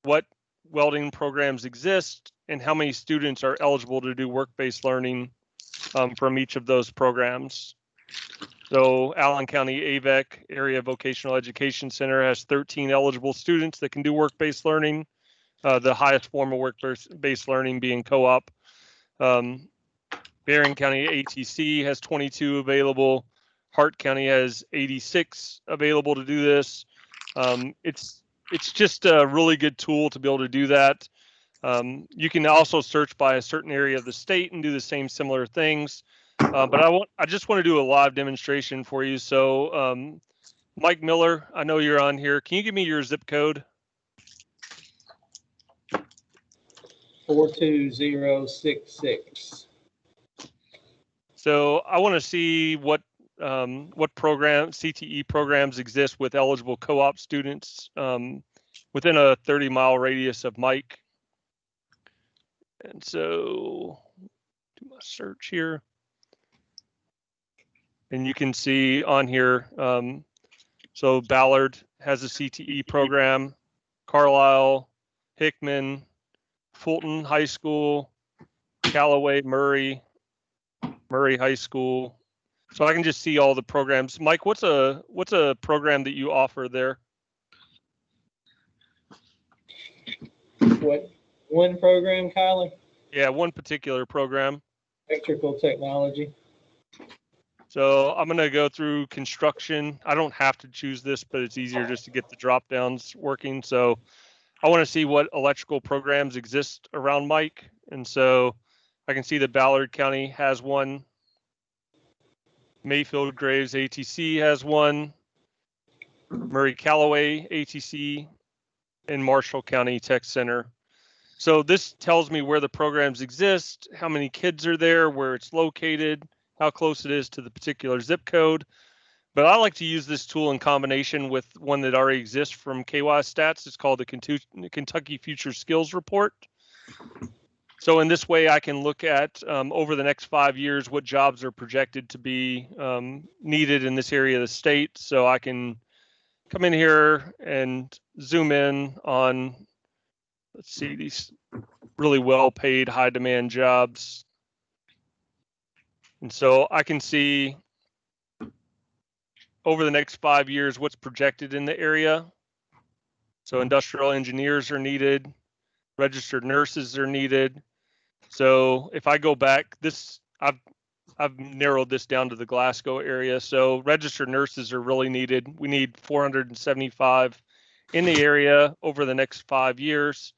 what welding programs exist and how many students are eligible to do work-based learning from each of those programs. So Allen County AVEC, Area Vocational Education Center, has 13 eligible students that can do work-based learning, the highest form of work-based learning being co-op. Barron County ATC has 22 available. Hart County has 86 available to do this. It's just a really good tool to be able to do that. You can also search by a certain area of the state and do the same similar things. But I just want to do a live demonstration for you. So Mike Miller, I know you're on here. Can you give me your zip code? 42066. So I want to see what CTE programs exist with eligible co-op students within a 30-mile radius of Mike. And so do my search here. And you can see on here, so Ballard has a CTE program, Carlisle, Hickman, Fulton High School, Callaway, Murray High School. So I can just see all the programs. Mike, what's a program that you offer there? What one program, Kylie? Yeah, one particular program. Electrical technology. So I'm going to go through construction. I don't have to choose this, but it's easier just to get the drop downs working. So I want to see what electrical programs exist around Mike. And so I can see that Ballard County has one. Mayfield Graves ATC has one. Murray Callaway ATC and Marshall County Tech Center. So this tells me where the programs exist, how many kids are there, where it's located, how close it is to the particular zip code. But I like to use this tool in combination with one that already exists from KY Stats. It's called the Kentucky Future Skills Report. So in this way, I can look at over the next 5 years what jobs are projected to be needed in this area of the state. So I can come in here and zoom in on, let's see, these really well-paid, high-demand jobs. And so I can see over the next 5 years what's projected in the area. So industrial engineers are needed, registered nurses are needed, So if I go back, I've narrowed this down to the Glasgow area. So registered nurses are really needed. We need 475 in the area over the next 5 years.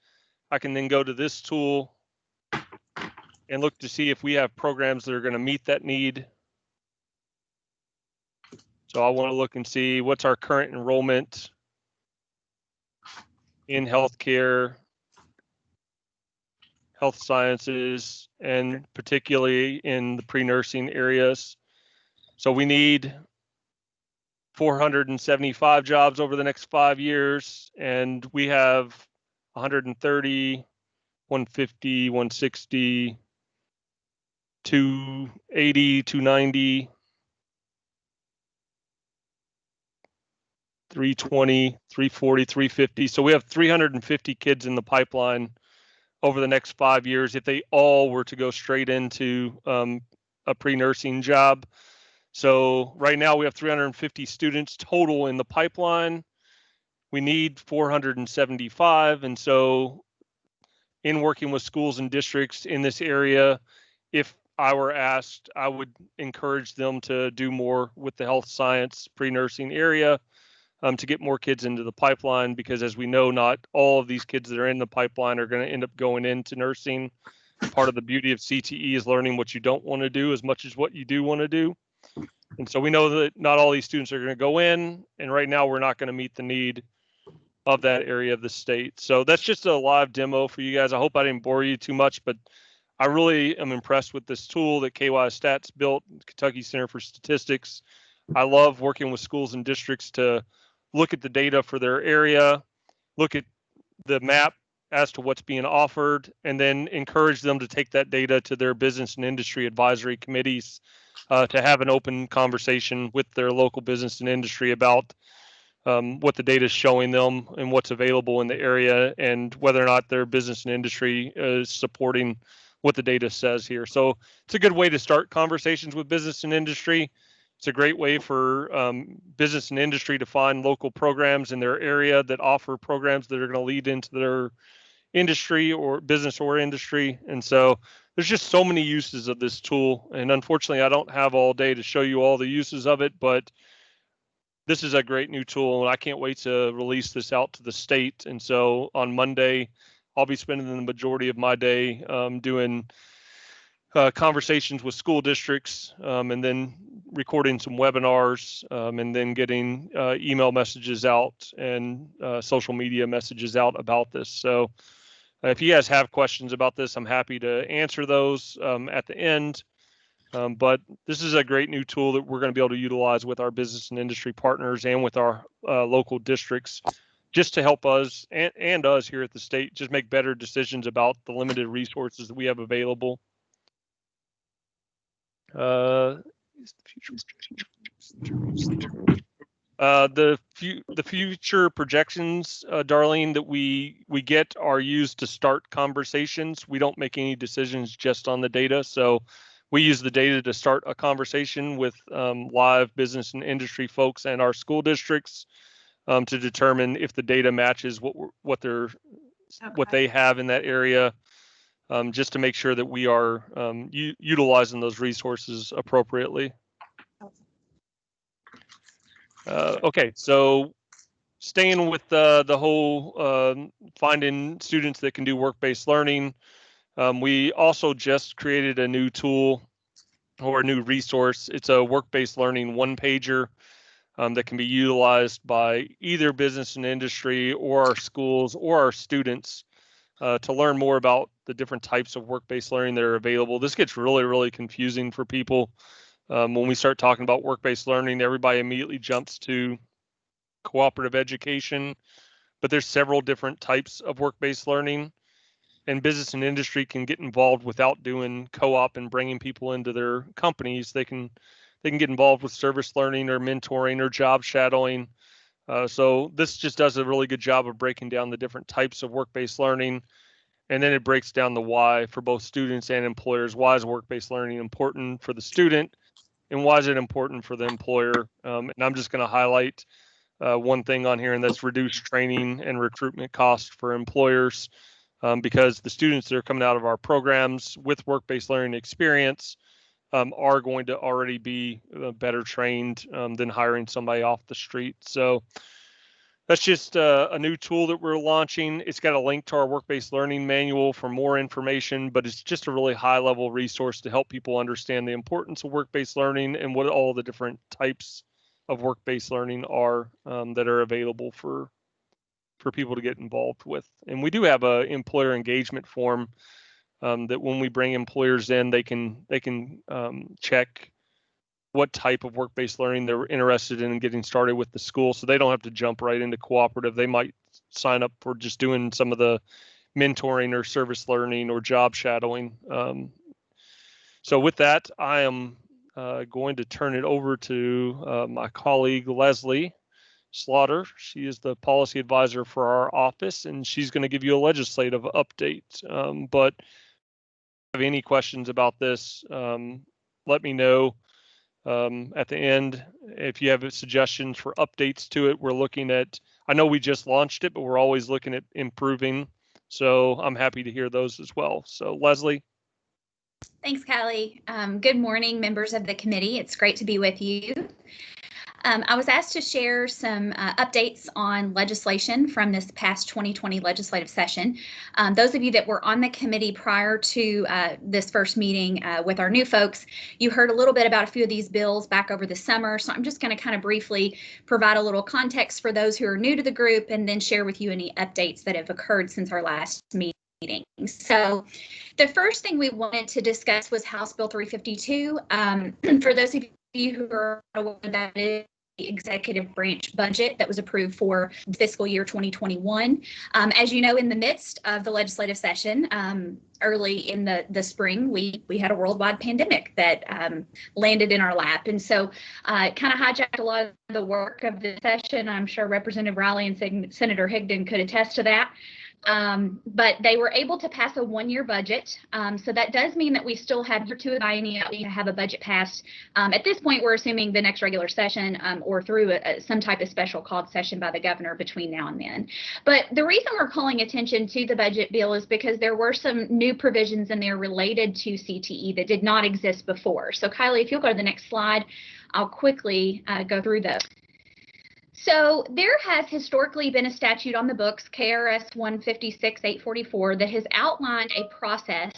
I can then go to this tool and look to see if we have programs that are going to meet that need. So I want to look and see what's our current enrollment in healthcare, health sciences, and particularly in the pre-nursing areas. So we need 475 jobs over the next 5 years, and we have 130, 150, 160, 280, 290, 320, 340, 350. So we have 350 kids in the pipeline over the next 5 years if they all were to go straight into a pre-nursing job. So right now we have 350 students total in the pipeline. We need 475. And so in working with schools and districts in this area, if I were asked, I would encourage them to do more with the health science pre-nursing area to get more kids into the pipeline, because as we know, not all of these kids that are in the pipeline are going to end up going into nursing. Part of the beauty of CTE is learning what you don't want to do as much as what you do want to do. And so we know that not all these students are going to go in, and right now we're not going to meet the need of that area of the state. So that's just a live demo for you guys. I hope I didn't bore you too much, but I really am impressed with this tool that KY Stats built, Kentucky Center for Statistics. I love working with schools and districts to look at the data for their area, look at the map as to what's being offered, and then encourage them to take that data to their business and industry advisory committees to have an open conversation with their local business and industry about what the data is showing them and what's available in the area, and whether or not their business and industry is supporting what the data says here. So it's a good way to start conversations with business and industry. It's a great way for business and industry to find local programs in their area that offer programs that are going to lead into their industry or business or industry. And so there's just so many uses of this tool. And unfortunately, I don't have all day to show you all the uses of it, but this is a great new tool, and I can't wait to release this out to the state. And so on Monday, I'll be spending the majority of my day doing conversations with school districts, and then recording some webinars, and then getting email messages out and social media messages out about this. So if you guys have questions about this, I'm happy to answer those at the end. But this is a great new tool that we're going to be able to utilize with our business and industry partners and with our local districts, just to help us and us here at the state just make better decisions about the limited resources that we have available. The future projections, Darlene, that we get are used to start conversations. We don't make any decisions just on the data. So we use the data to start a conversation with live business and industry folks and our school districts to determine if the data matches what they have in that area, just to make sure that we are utilizing those resources appropriately. Okay, so staying with the whole finding students that can do work-based learning, we also just created a new tool or a new resource. It's a work-based learning one-pager that can be utilized by either business and industry or our schools or our students to learn more about the different types of work-based learning that are available. This gets really, really confusing for people. When we start talking about work-based learning, everybody immediately jumps to cooperative education, but there's several different types of work-based learning, and business and industry can get involved without doing co-op and bringing people into their companies. They can get involved with service learning or mentoring or job shadowing. So this just does a really good job of breaking down the different types of work-based learning. And then it breaks down the why for both students and employers. Why is work-based learning important for the student, and why is it important for the employer? And I'm just going to highlight one thing on here, and that's reduced training and recruitment costs for employers. because the students that are coming out of our programs with work-based learning experience are going to already be better trained than hiring somebody off the street. So that's just a new tool that we're launching. It's got a link to our work-based learning manual for more information, but it's just a really high-level resource to help people understand the importance of work-based learning and what all the different types of work-based learning are that are available for people to get involved with. And we do have a employer engagement form that when we bring employers in, they can check what type of work-based learning they're interested in getting started with the school, so they don't have to jump right into cooperative. They might sign up for just doing some of the mentoring or service learning or job shadowing. So with that, I am going to turn it over to my colleague Leslie Slaughter. She is the policy advisor for our office, and she's going to give you a legislative update. But if you have any questions about this, let me know. At the end, if you have suggestions for updates to it, we're looking at, I know we just launched it, but we're always looking at improving. So I'm happy to hear those as well. So Leslie. Thanks, Callie. Good morning, members of the committee. It's great to be with you. I was asked to share some updates on legislation from this past 2020 legislative session. Those of you that were on the committee prior to this first meeting with our new folks, you heard a little bit about a few of these bills back over the summer. So I'm just going to kind of briefly provide a little context for those who are new to the group and then share with you any updates that have occurred since our last meeting. So the first thing we wanted to discuss was House Bill 352. For those of you who are aware, that is the executive branch budget that was approved for fiscal year 2021. As you know, in the midst of the legislative session, early in the spring, we had a worldwide pandemic that landed in our lap. And so it kind of hijacked a lot of the work of the session. I'm sure Representative Riley and Senator Higdon could attest to that. But they were able to pass a one-year budget. So that does mean that we still have to have a budget passed. At this point, we're assuming the next regular session or through some type of special called session by the governor between now and then. But the reason we're calling attention to the budget bill is because there were some new provisions in there related to CTE that did not exist before. So Kylie, if you'll go to the next slide, I'll quickly go through those. So there has historically been a statute on the books, KRS 156-844, that has outlined a process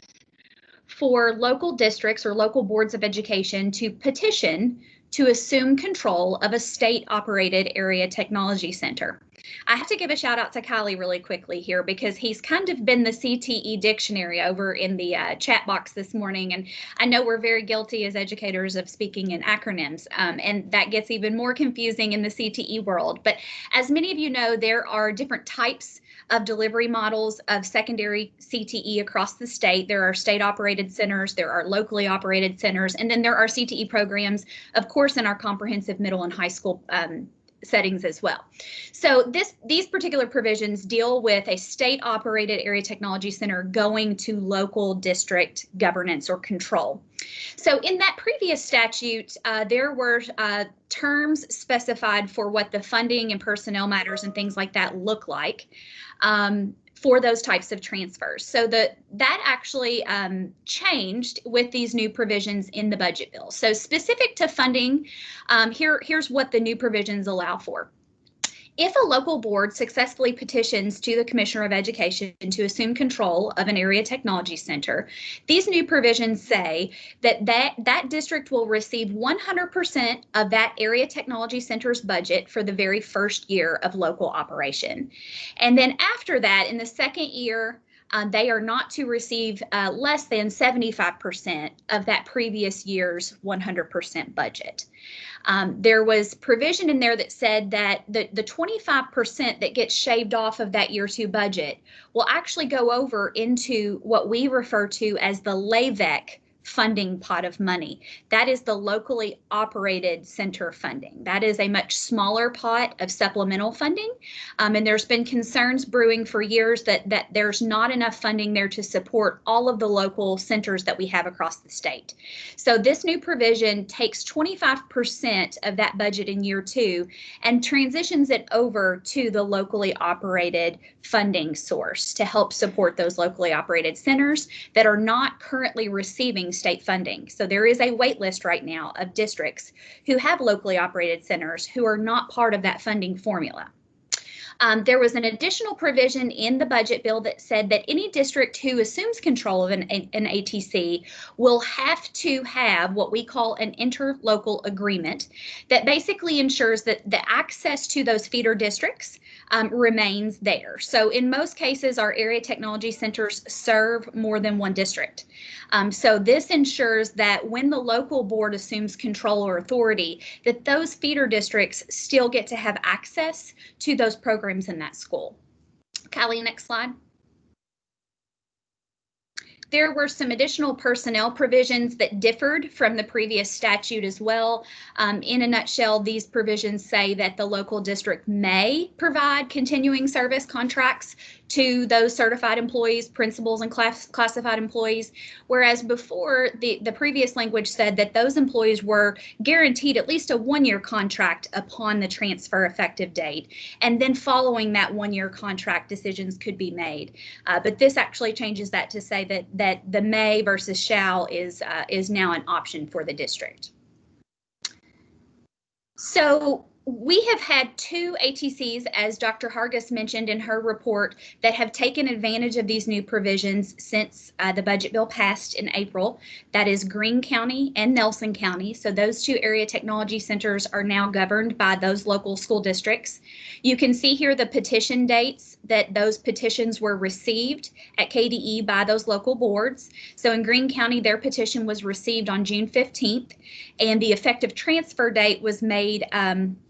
for local districts or local boards of education to petition to assume control of a state-operated area technology center. I have to give a shout out to Kylie really quickly here because he's kind of been the CTE dictionary over in the chat box this morning. And I know we're very guilty as educators of speaking in acronyms, and that gets even more confusing in the CTE world. But as many of you know, there are different types of delivery models of secondary CTE across the state. There are state-operated centers, there are locally operated centers, and then there are CTE programs, of course, in our comprehensive middle and high school settings as well. So these particular provisions deal with a state-operated area technology center going to local district governance or control. So in that previous statute, there were terms specified for what the funding and personnel matters and things like that look like for those types of transfers. So that actually changed with these new provisions in the budget bill. So specific to funding, here's what the new provisions allow for. If a local board successfully petitions to the Commissioner of Education to assume control of an area technology center, these new provisions say that district will receive 100% of that area technology center's budget for the very first year of local operation. And then after that, in the second year, they are not to receive less than 75% of that previous year's 100% budget. There was provision in there that said that the 25% that gets shaved off of that year two budget will actually go over into what we refer to as the LAVEC funding pot of money. That is the locally operated center funding. That is a much smaller pot of supplemental funding. And there's been concerns brewing for years that there's not enough funding there to support all of the local centers that we have across the state. So this new provision takes 25% of that budget in year 2 and transitions it over to the locally operated funding source to help support those locally operated centers that are not currently receiving state funding. So there is a wait list right now of districts who have locally operated centers who are not part of that funding formula. There was an additional provision in the budget bill that said that any district who assumes control of an ATC will have to have what we call an interlocal agreement that basically ensures that the access to those feeder districts remains there. So in most cases, our area technology centers serve more than one district. So this ensures that when the local board assumes control or authority, that those feeder districts still get to have access to those programs in that school. Callie, next slide. There were some additional personnel provisions that differed from the previous statute as well. In a nutshell, these provisions say that the local district may provide continuing service contracts to those certified employees, principals, and classified employees, whereas before the previous language said that those employees were guaranteed at least a 1-year contract upon the transfer effective date. And then following that 1-year contract, decisions could be made. But this actually changes that to say that the may versus shall is now an option for the district. So we have had 2 ATCs, as Dr. Hargis mentioned in her report, that have taken advantage of these new provisions since the budget bill passed in April. That is Greene County and Nelson County. So those 2 area technology centers are now governed by those local school districts. You can see here the petition dates that those petitions were received at KDE by those local boards. So in Greene County, their petition was received on June 15th, and the effective transfer date was made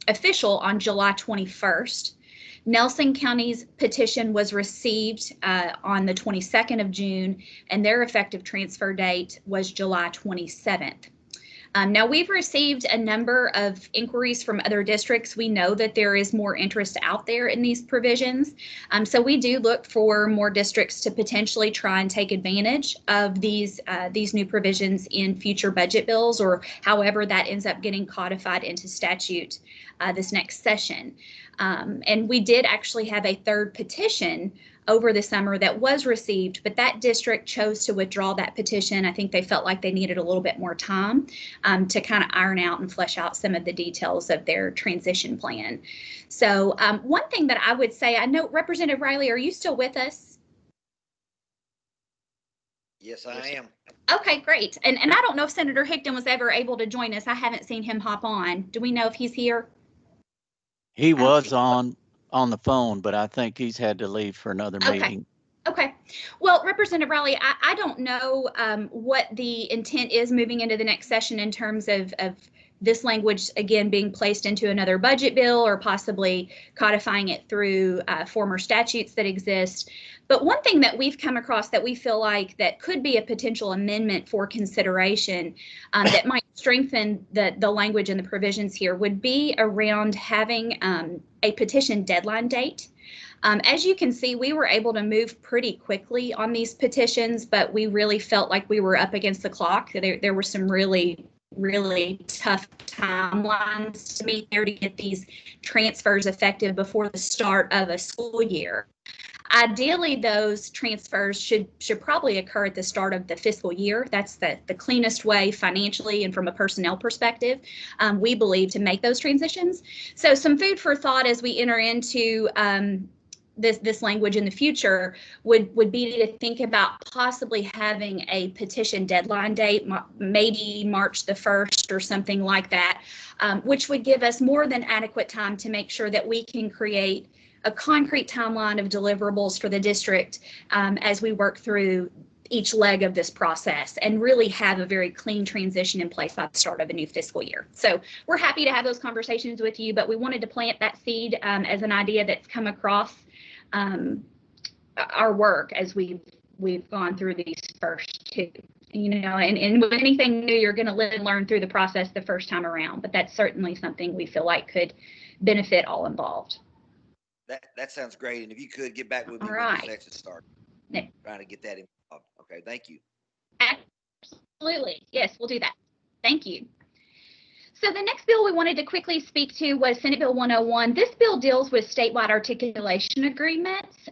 official on July 21st. Nelson County's petition was received on the 22nd of June, and their effective transfer date was July 27th. Now, we've received a number of inquiries from other districts. We know that there is more interest out there in these provisions. So we do look for more districts to potentially try and take advantage of these new provisions in future budget bills, or however that ends up getting codified into statute this next session. And we did actually have a 3rd petition over the summer that was received, but that district chose to withdraw that petition. I think they felt like they needed a little bit more time to kind of iron out and flesh out some of the details of their transition plan. So one thing that I would say, I know Representative Riley, are you still with us? Yes, I am. Okay, great. And I don't know if Senator Hickton was ever able to join us. I haven't seen him hop on. Do we know if he's here? He was on the phone, but I think he's had to leave for another meeting. Okay. Well, Representative Riley, I don't know what the intent is moving into the next session in terms of this language, again, being placed into another budget bill or possibly codifying it through former statutes that exist. But one thing that we've come across that we feel like that could be a potential amendment for consideration that might strengthen the language and the provisions here would be around having a petition deadline date. As you can see, we were able to move pretty quickly on these petitions, but we really felt like we were up against the clock. There were some really tough timelines to meet there to get these transfers effective before the start of a school year. Ideally, those transfers should probably occur at the start of the fiscal year. That's the cleanest way financially and from a personnel perspective, we believe, to make those transitions. So some food for thought as we enter into this language in the future would be to think about possibly having a petition deadline date, maybe March the 1st or something like that, which would give us more than adequate time to make sure that we can create a concrete timeline of deliverables for the district as we work through each leg of this process and really have a very clean transition in place by the start of a new fiscal year. So we're happy to have those conversations with you, but we wanted to plant that seed as an idea that's come across our work as we've gone through these first 2. And with anything new, you're going to live and learn through the process the first time around. But that's certainly something we feel like could benefit all involved. That sounds great. And if you could get back with me All when right. the session starts, Yeah. trying to get that involved. Okay, thank you. Absolutely. Yes, we'll do that. Thank you. So the next bill we wanted to quickly speak to was Senate Bill 101. This bill deals with statewide articulation agreements.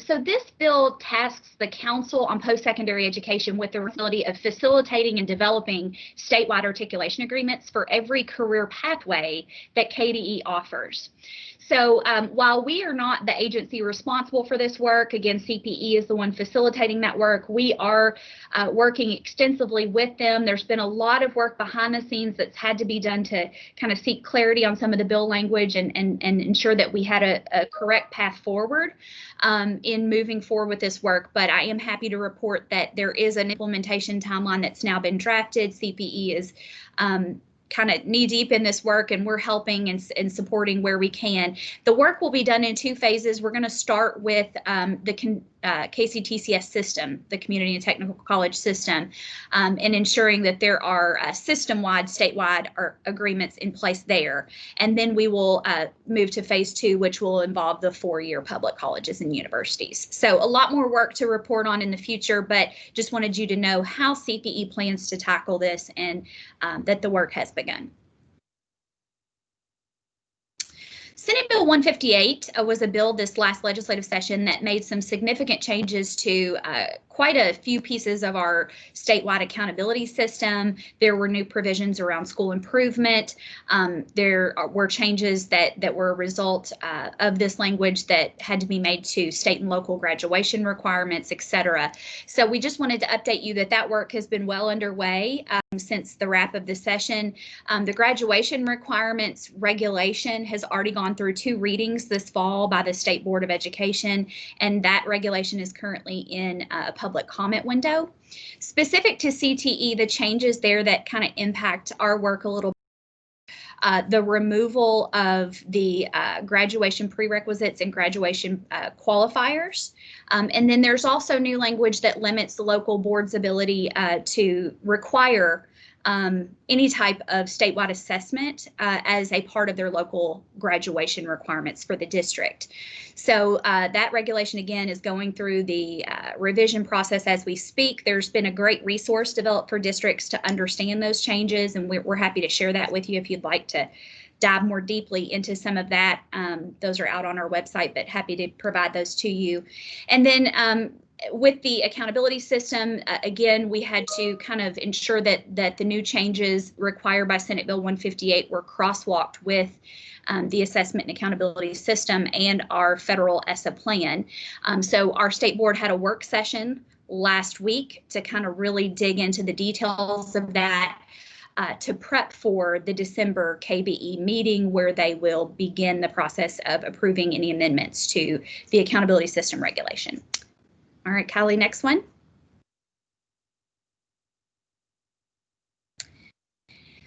So this bill tasks the Council on Post-Secondary Education with the responsibility of facilitating and developing statewide articulation agreements for every career pathway that KDE offers. So while we are not the agency responsible for this work, again, CPE is the one facilitating that work. We are working extensively with them. There's been a lot of work behind the scenes that's had to be done to kind of seek clarity on some of the bill language and ensure that we had a correct path forward in moving forward with this work. But I am happy to report that there is an implementation timeline that's now been drafted. CPE is kind of knee deep in this work, and we're helping and supporting where we can. The work will be done in two phases. We're going to start with the KCTCS system, the Community and Technical College system, and ensuring that there are system-wide, statewide agreements in place there. And then we will move to phase two, which will involve the four-year public colleges and universities. So a lot more work to report on in the future, but just wanted you to know how CPE plans to tackle this and that the work has begun. Senate Bill 158 was a bill this last legislative session that made some significant changes to quite a few pieces of our statewide accountability system. There were new provisions around school improvement. There were changes that were a result of this language that had to be made to state and local graduation requirements, et cetera. So we just wanted to update you that that work has been well underway since the wrap of the session. The graduation requirements regulation has already gone through 2 readings this fall by the State Board of Education, and that regulation is currently in a public comment window. Specific to CTE, the changes there that kind of impact our work a little bit, the removal of the graduation prerequisites and graduation qualifiers. And then there's also new language that limits the local board's ability to require any type of statewide assessment as a part of their local graduation requirements for the district. So that regulation, again, is going through the revision process as we speak. There's been a great resource developed for districts to understand those changes, and we're happy to share that with you if you'd like to dive more deeply into some of that. Those are out on our website, but happy to provide those to you. And then with the accountability system, again, we had to kind of ensure that the new changes required by Senate Bill 158 were crosswalked with the assessment and accountability system and our federal ESSA plan. So our state board had a work session last week to kind of really dig into the details of that to prep for the December KBE meeting, where they will begin the process of approving any amendments to the accountability system regulation. All right, Kylie, next one.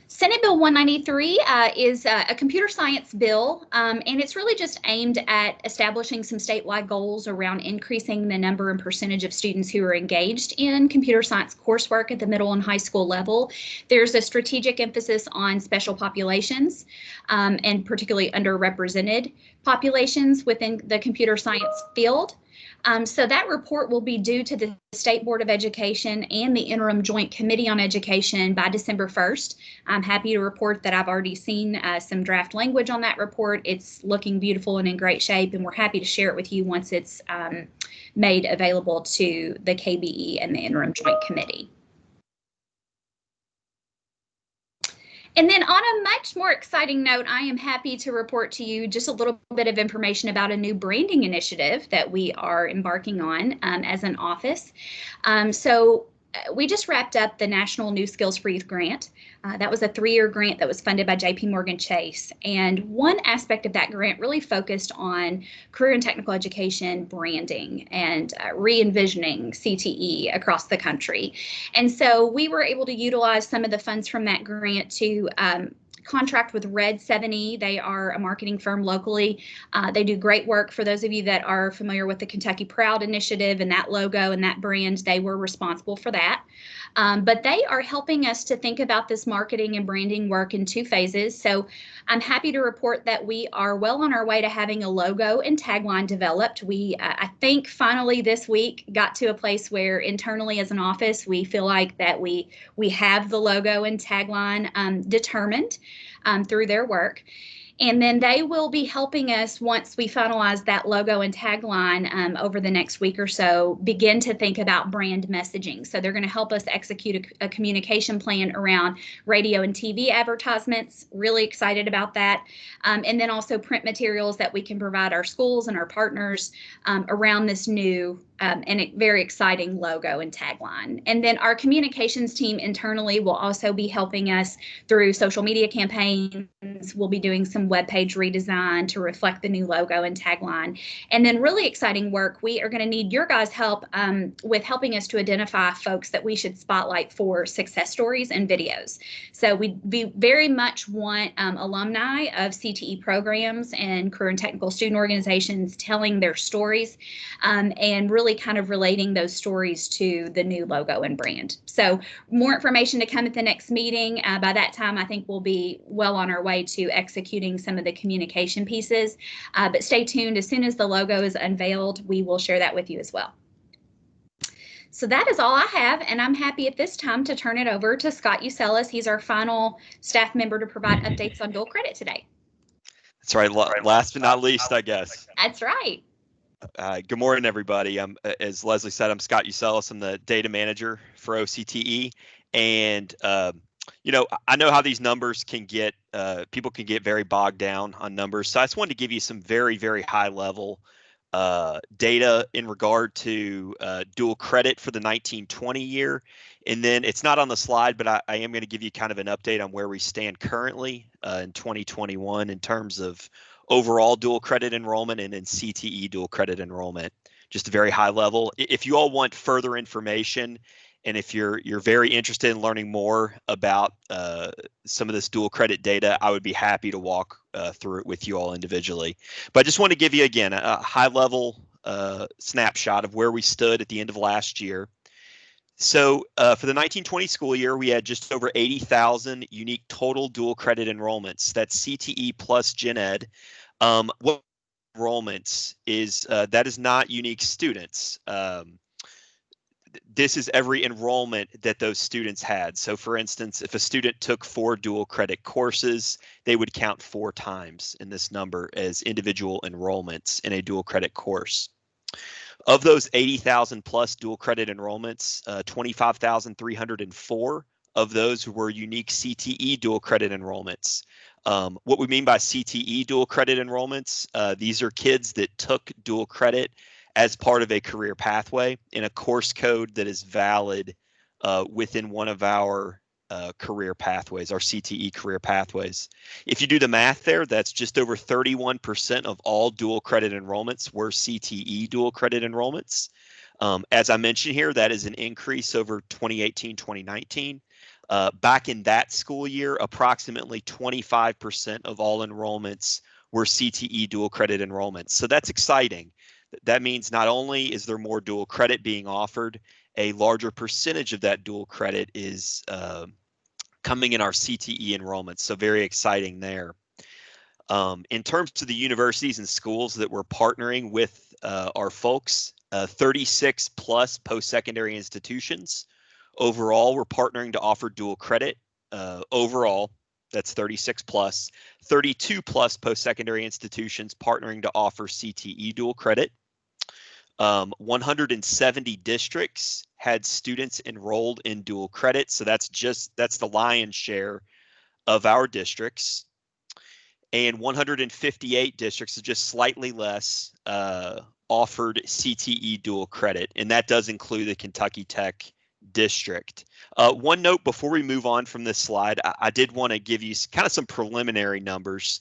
Senate Bill 193 is a computer science bill, and it's really just aimed at establishing some statewide goals around increasing the number and percentage of students who are engaged in computer science coursework at the middle and high school level. There's a strategic emphasis on special populations and particularly underrepresented populations within the computer science field. So that report will be due to the State Board of Education and the Interim Joint Committee on Education by December 1st. I'm happy to report that I've already seen some draft language on that report. It's looking beautiful and in great shape, and we're happy to share it with you once it's made available to the KBE and the Interim Joint Committee. And then on a much more exciting note, I am happy to report to you just a little bit of information about a new branding initiative that we are embarking on as an office. So we just wrapped up the National New Skills for Youth grant. That was a 3-year grant that was funded by JPMorgan Chase. And one aspect of that grant really focused on career and technical education branding and re-envisioning CTE across the country. And so we were able to utilize some of the funds from that grant to contract with Red 7E. They are a marketing firm locally. They do great work. For those of you that are familiar with the Kentucky Proud initiative and that logo and that brand, they were responsible for that. But they are helping us to think about this marketing and branding work in 2 phases. So I'm happy to report that we are well on our way to having a logo and tagline developed. We, I think, finally this week got to a place where internally as an office, we feel like that we have the logo and tagline determined through their work. And then they will be helping us, once we finalize that logo and tagline over the next week or so, begin to think about brand messaging. So they're going to help us execute a communication plan around radio and TV advertisements. Really excited about that. And then also print materials that we can provide our schools and our partners around this new and a very exciting logo and tagline. And then our communications team internally will also be helping us through social media campaigns. We'll be doing some webpage redesign to reflect the new logo and tagline. And then really exciting work, we are going to need your guys' help with helping us to identify folks that we should spotlight for success stories and videos. So we very much want alumni of CTE programs and career and technical student organizations telling their stories and really kind of relating those stories to the new logo and brand. So more information to come at the next meeting. By that time, I think we'll be well on our way to executing some of the communication pieces. But stay tuned. As soon as the logo is unveiled, we will share that with you as well. So that is all I have, and I'm happy at this time to turn it over to Scott Uselis. He's our final staff member to provide updates on dual credit today. That's right. Last but not least, I guess. That's right. Good morning, everybody. As Leslie said, I'm Scott Uselis. I'm the data manager for OCTE. And, you know, I know how these numbers can get, people can get very bogged down on numbers. So I just wanted to give you some very, very high level data in regard to dual credit for the 1920 year. And then it's not on the slide, but I am going to give you kind of an update on where we stand currently in 2021 in terms of overall dual credit enrollment and in CTE dual credit enrollment, just a very high level. If you all want further information, and if you're very interested in learning more about some of this dual credit data, I would be happy to walk through it with you all individually. But I just want to give you, again, a high level snapshot of where we stood at the end of last year. So for the 1920 school year, we had just over 80,000 unique total dual credit enrollments. That's CTE plus Gen Ed. What enrollments is, that is not unique students. This is every enrollment that those students had. So for instance, if a student took 4 dual credit courses, they would count 4 times in this number as individual enrollments in a dual credit course. Of those 80,000 plus dual credit enrollments, 25,304 of those were unique CTE dual credit enrollments. What we mean by CTE dual credit enrollments, these are kids that took dual credit as part of a career pathway in a course code that is valid within one of our career pathways, our CTE career pathways. If you do the math there, that's just over 31% of all dual credit enrollments were CTE dual credit enrollments. As I mentioned here, that is an increase over 2018-2019. Back in that school year, approximately 25% of all enrollments were CTE dual credit enrollments. So that's exciting. That means not only is there more dual credit being offered, a larger percentage of that dual credit is coming in our CTE enrollments. So very exciting there. In terms of the universities and schools that we're partnering with our folks, 36 plus post-secondary institutions. Overall, we're partnering to offer dual credit. Overall, that's 36 plus. 32 plus post-secondary institutions partnering to offer CTE dual credit. 170 districts had students enrolled in dual credit. So that's the lion's share of our districts. And 158 districts, is just slightly less, offered CTE dual credit. And that does include the Kentucky Tech district. One note before we move on from this slide, I did want to give you kind of some preliminary numbers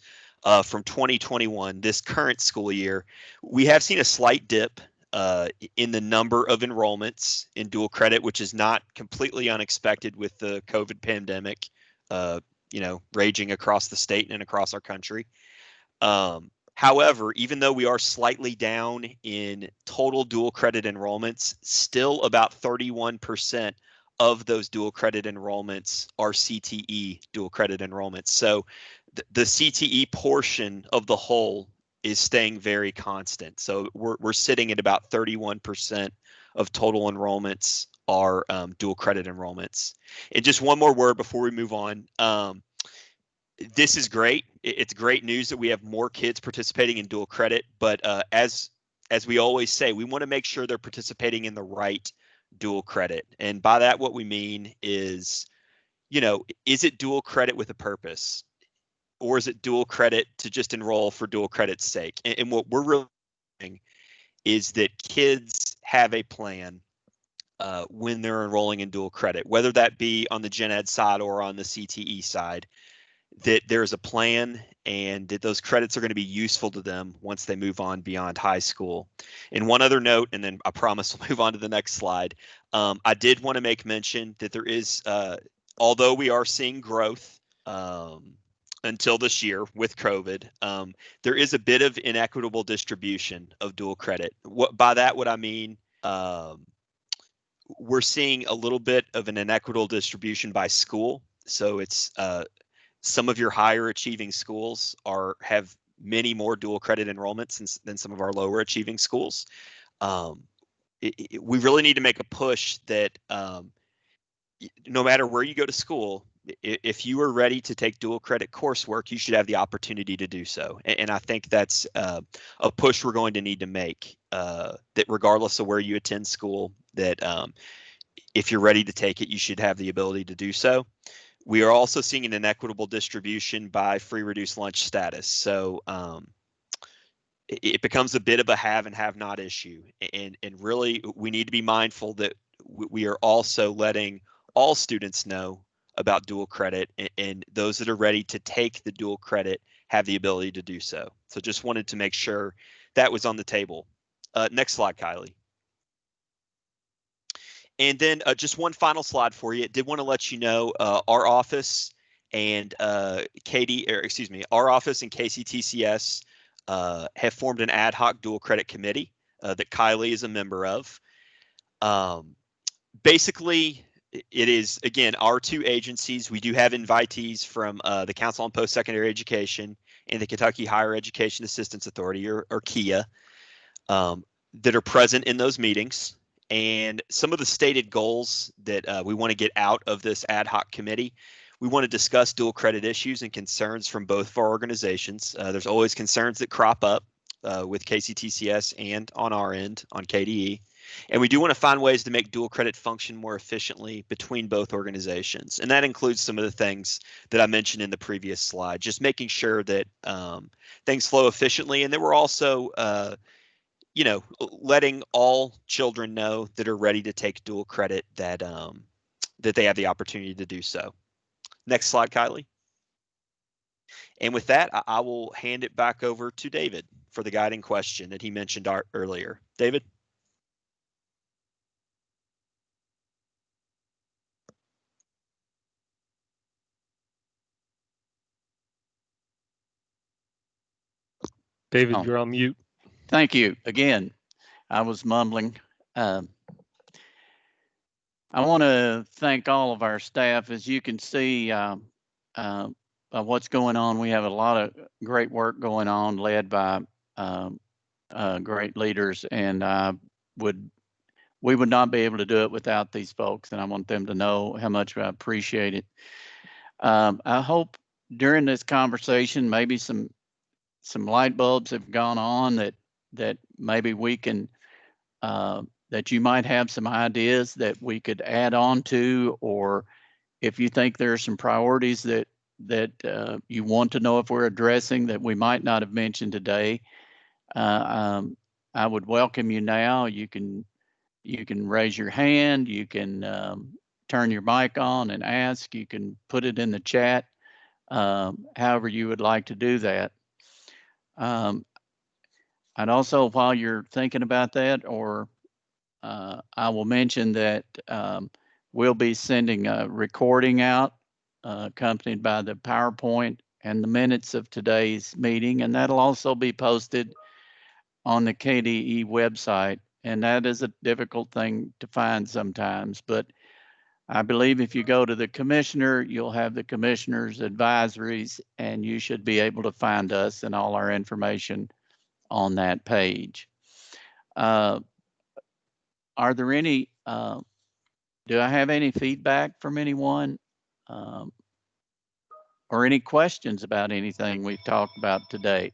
from 2021, this current school year. We have seen a slight dip in the number of enrollments in dual credit, which is not completely unexpected with the COVID pandemic, raging across the state and across our country. However, even though we are slightly down in total dual credit enrollments, still about 31% of those dual credit enrollments are CTE dual credit enrollments. So the CTE portion of the whole is staying very constant. So we're sitting at about 31% of total enrollments are dual credit enrollments. And just one more word before we move on. This is great. It's great news that we have more kids participating in dual credit, but as we always say, we want to make sure they're participating in the right dual credit. And by that, what we mean is, you know, is it dual credit with a purpose? Or is it dual credit to just enroll for dual credit's sake? And what we're really doing is that kids have a plan when they're enrolling in dual credit, whether that be on the gen ed side or on the CTE side, that there's a plan and that those credits are going to be useful to them once they move on beyond high school. And one other note, and then I promise we'll move on to the next slide. I did want to make mention that there is, although we are seeing growth until this year with COVID, there is a bit of inequitable distribution of dual credit. By that, what I mean, we're seeing a little bit of an inequitable distribution by school. So it's some of your higher achieving schools have many more dual credit enrollments than some of our lower achieving schools. We really need to make a push that no matter where you go to school, if you are ready to take dual credit coursework, you should have the opportunity to do so. And I think that's a push we're going to need to make, that regardless of where you attend school, that if you're ready to take it, you should have the ability to do so. We are also seeing an inequitable distribution by free reduced lunch status. So it becomes a bit of a have and have not issue. And really, we need to be mindful that we are also letting all students know about dual credit, and those that are ready to take the dual credit have the ability to do so. So just wanted to make sure that was on the table. Next slide, Kylie. And then just one final slide for you. Did want to let you know our office and our office and KCTCS have formed an ad hoc dual credit committee that Kylie is a member of. Basically, it is, again, our two agencies. We do have invitees from the Council on Post-Secondary Education and the Kentucky Higher Education Assistance Authority, or KIA, that are present in those meetings. And some of the stated goals that we want to get out of this ad hoc committee: we want to discuss dual credit issues and concerns from both of our organizations. There's always concerns that crop up with KCTCS and on our end on KDE. And we do want to find ways to make dual credit function more efficiently between both organizations. And that includes some of the things that I mentioned in the previous slide, just making sure that things flow efficiently, and that we're also letting all children know that are ready to take dual credit that they have the opportunity to do so. Next slide, Kylie. And with that, I will hand it back over to David for the guiding question that he mentioned earlier. David? David, you're on mute. Thank you. Again, I was mumbling. I want to thank all of our staff. As you can see, what's going on, we have a lot of great work going on, led by great leaders, and we would not be able to do it without these folks, and I want them to know how much I appreciate it. I hope during this conversation, maybe some light bulbs have gone on that maybe we can, that you might have some ideas that we could add on to, or if you think there are some priorities that you want to know if we're addressing that we might not have mentioned today, I would welcome you now. You can raise your hand, you can turn your mic on and ask, you can put it in the chat, however you would like to do that. I'd also, while you're thinking about that, I will mention that we'll be sending a recording out accompanied by the PowerPoint and the minutes of today's meeting, and that'll also be posted on the KDE website. And that is a difficult thing to find sometimes, but I believe if you go to the commissioner, you'll have the commissioner's advisories, and you should be able to find us and all our information on that page. Are there any, do I have any feedback from anyone? Or any questions about anything we've talked about today?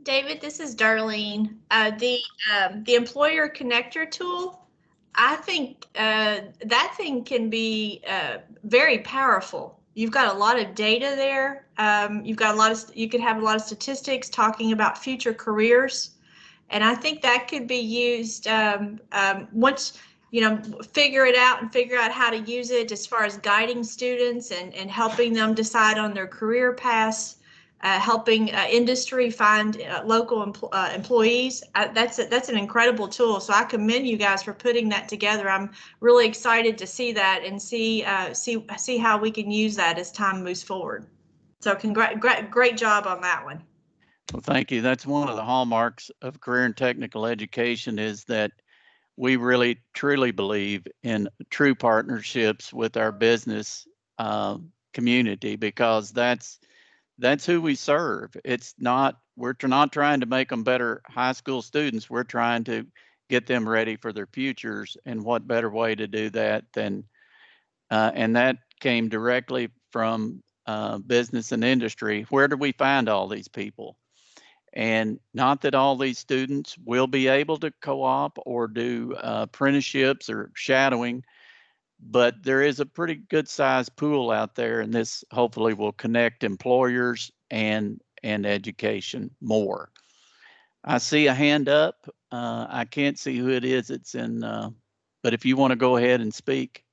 David, this is Darlene. The employer connector tool, I think that thing can be very powerful. You've got a lot of data there. You've got you could have a lot of statistics talking about future careers, and I think that could be used once figure it out and figure out how to use it as far as guiding students and helping them decide on their career paths. Helping industry find local employees. That's an incredible tool. So I commend you guys for putting that together. I'm really excited to see that and see how we can use that as time moves forward. So great job on that one. Well, thank you. That's one of the hallmarks of career and technical education, is that we really truly believe in true partnerships with our business community, because that's who we serve. We're not trying to make them better high school students. We're trying to get them ready for their futures. And what better way to do that than, and that came directly from business and industry. Where do we find all these people? And not that all these students will be able to co-op or do apprenticeships or shadowing, but there is a pretty good sized pool out there, and this hopefully will connect employers and education more. I see a hand up. I can't see who it is. It's in, but if you want to go ahead and speak.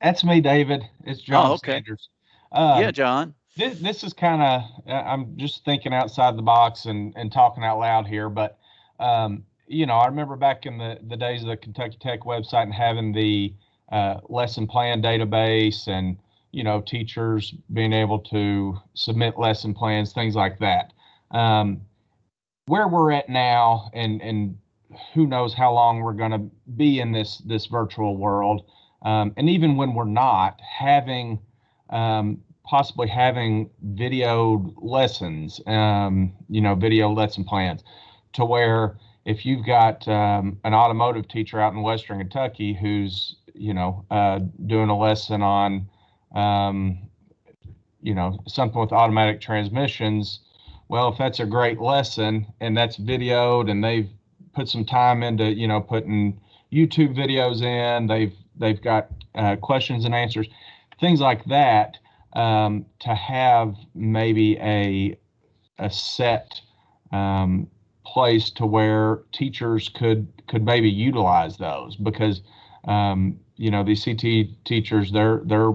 That's me, David. It's John okay. Sanders. Yeah, John. This is kind of, I'm just thinking outside the box and talking out loud here, but I remember back in the days of the Kentucky Tech website and having the lesson plan database, and teachers being able to submit lesson plans, things like that. Where we're at now, and who knows how long we're going to be in this virtual world, and even when we're not, having possibly having video lessons, video lesson plans, to where if you've got an automotive teacher out in Western Kentucky who's doing a lesson on, something with automatic transmissions. Well, if that's a great lesson and that's videoed, and they've put some time into, putting YouTube videos in, they've got questions and answers, things like that, to have maybe a set place to where teachers could maybe utilize those, because these CTE teachers, they're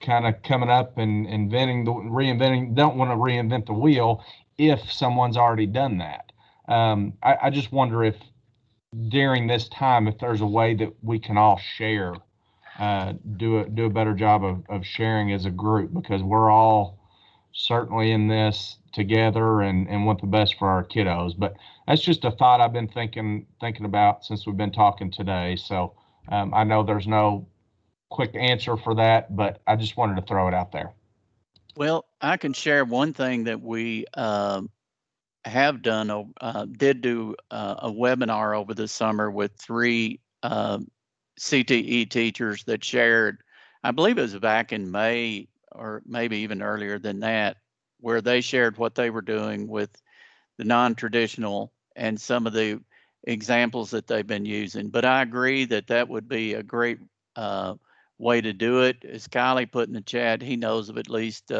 kind of coming up and reinventing, don't want to reinvent the wheel if someone's already done that. I just wonder if during this time, if there's a way that we can all share, do a better job of sharing as a group, because we're all certainly in this together and want the best for our kiddos. But that's just a thought I've been thinking about since we've been talking today. So I know there's no quick answer for that, but I just wanted to throw it out there. Well, I can share one thing that we have done, did do a webinar over the summer with 3 CTE teachers that shared, I believe it was back in May or maybe even earlier than that, where they shared what they were doing with the non-traditional and some of the examples that they've been using. But I agree that would be a great way to do it. As Kylie put in the chat, he knows of at least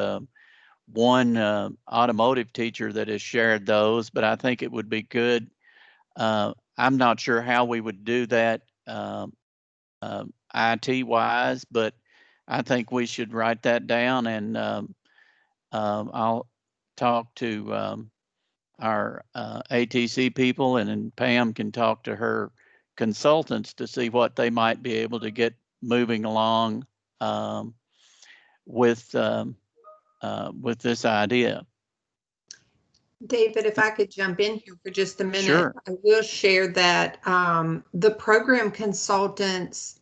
one automotive teacher that has shared those, but I think it would be good. I'm not sure how we would do that IT wise, but I think we should write that down, and I'll talk to our ATC people, and then Pam can talk to her consultants to see what they might be able to get moving along with this idea. David, if I could jump in here for just a minute, Sure. I will share that the program consultants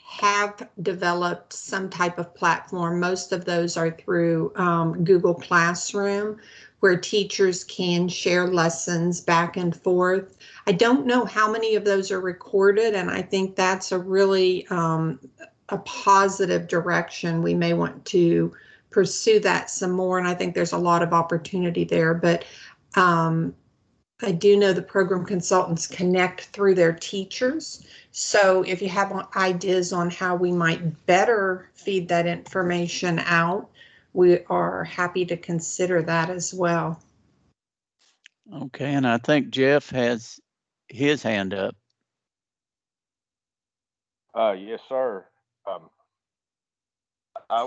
have developed some type of platform. Most of those are through Google Classroom, where teachers can share lessons back and forth. I don't know how many of those are recorded, and I think that's a really a positive direction. We may want to pursue that some more, and I think there's a lot of opportunity there. But I do know the program consultants connect through their teachers. So if you have ideas on how we might better feed that information out, we are happy to consider that as well. Okay, and I think Jeff has his hand up. Yes, sir. I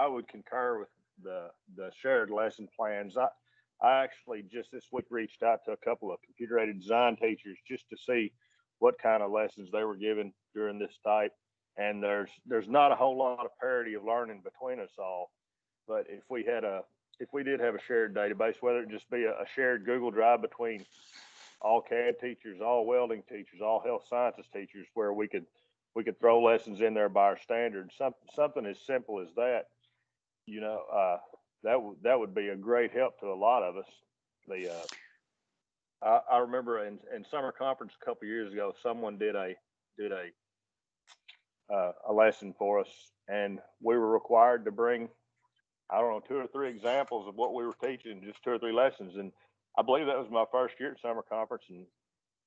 would concur with the shared lesson plans. I actually just this week reached out to a couple of computer-aided design teachers just to see what kind of lessons they were given during this type. And there's not a whole lot of parity of learning between us all. But if we did have a shared database, whether it just be a shared Google Drive between all CAD teachers, all welding teachers, all health sciences teachers, where we could throw lessons in there by our standards, something as simple as that, you know, that would be a great help to a lot of us. I remember in summer conference a couple years ago, someone did a lesson for us, and we were required to bring, I don't know, 2 or 3 examples of what we were teaching, just 2 or 3 lessons. And I believe that was my first year at summer conference, and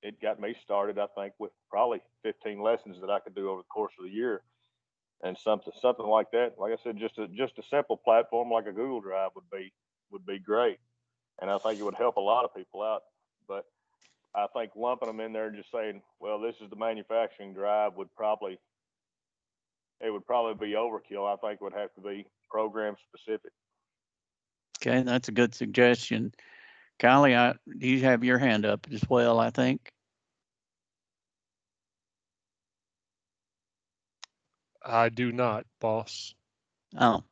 it got me started, I think, with probably 15 lessons that I could do over the course of the year. And something like that, like I said, just a simple platform like a Google Drive would be great. And I think it would help a lot of people out. But I think lumping them in there and just saying, well, this is the manufacturing drive would probably be overkill. I think it would have to be program specific. Okay, that's a good suggestion. Kylie, you have your hand up as well, I think. I do not, boss. Oh.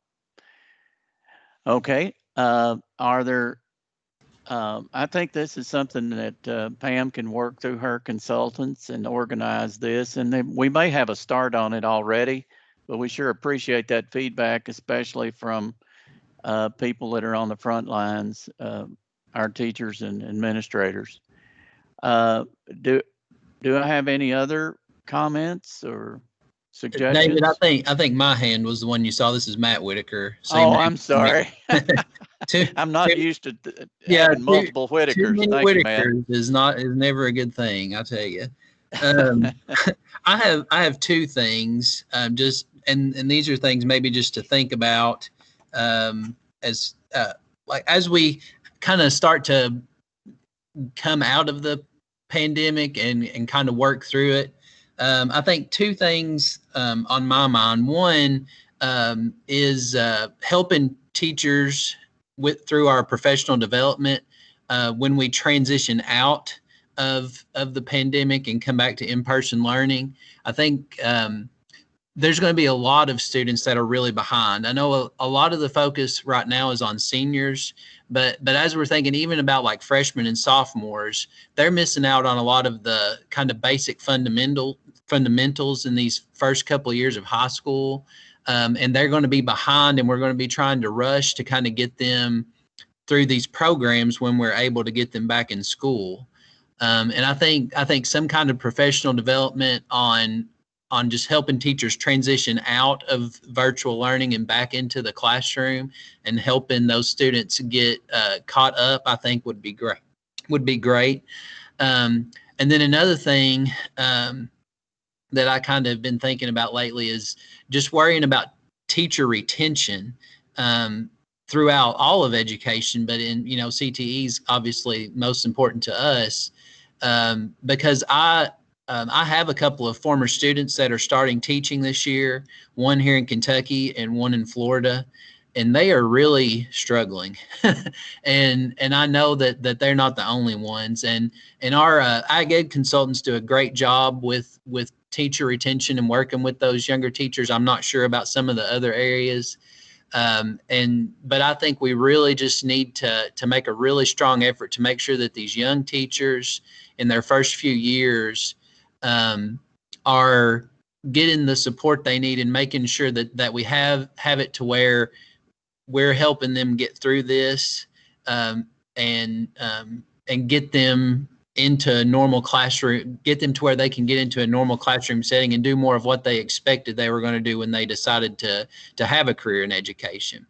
Okay. Are there, I think this is something that Pam can work through her consultants and organize this. And then we may have a start on it already, but we sure appreciate that feedback, especially from people that are on the front lines, our teachers and administrators. Do I have any other comments or suggestions? David, I think my hand was the one you saw. This is Matt Whitaker. I'm sorry. I'm not used to having multiple Whitakers. Too many Thank you, Whitakers is never a good thing, I tell you. I have 2 things, and these are things maybe just to think about as we kind of start to come out of the pandemic and kind of work through it. I think 2 things on my mind. One is helping teachers through our professional development when we transition out of the pandemic and come back to in-person learning. I think there's going to be a lot of students that are really behind. I know a lot of the focus right now is on seniors, but as we're thinking even about like freshmen and sophomores, they're missing out on a lot of the kind of basic fundamentals in these first couple of years of high school. And they're going to be behind, and we're going to be trying to rush to kind of get them through these programs when we're able to get them back in school. And I think some kind of professional development on just helping teachers transition out of virtual learning and back into the classroom and helping those students get caught up, I think would be great. And then another thing that I kind of been thinking about lately is just worrying about teacher retention throughout all of education, but in, CTE is obviously most important to us because I have a couple of former students that are starting teaching this year, one here in Kentucky and one in Florida, and they are really struggling. and I know that they're not the only ones. And our Ag Ed consultants do a great job with teacher retention and working with those younger teachers. I'm not sure about some of the other areas, But I think we really just need to make a really strong effort to make sure that these young teachers in their first few years are getting the support they need and making sure that we have it to where we're helping them get through this and get them into a normal classroom, get them to where they can get into a normal classroom setting and do more of what they expected they were going to do when they decided to have a career in education.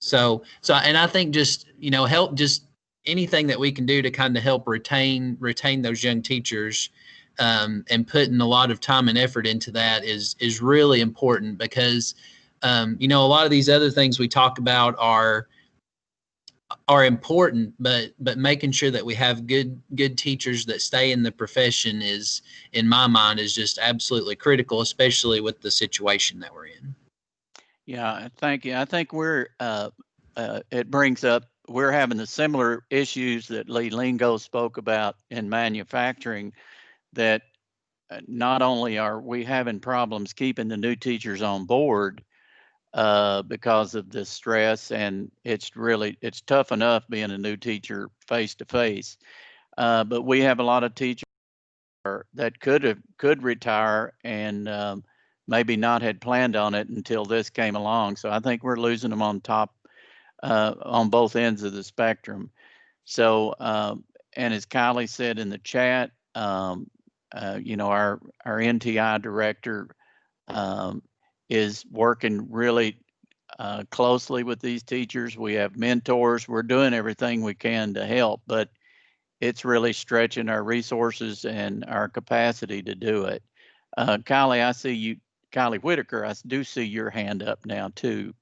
So and I think just, help, just anything that we can do to kind of help retain those young teachers and putting a lot of time and effort into that is really important, because a lot of these other things we talk about are important, but making sure that we have good teachers that stay in the profession is, in my mind, is just absolutely critical, especially with the situation that we're in. Yeah, thank you. I think it brings up, we're having the similar issues that Lee Lingo spoke about in manufacturing, that not only are we having problems keeping the new teachers on board, because of the stress, and it's tough enough being a new teacher face to face. But we have a lot of teachers that could retire and maybe not had planned on it until this came along. So I think we're losing them on both ends of the spectrum. So and as Kylie said in the chat, our NTI director is working really closely with these teachers. We have mentors. We're doing everything we can to help, but it's really stretching our resources and our capacity to do it. Kylie, I see you, Kylie Whitaker, I do see your hand up now too.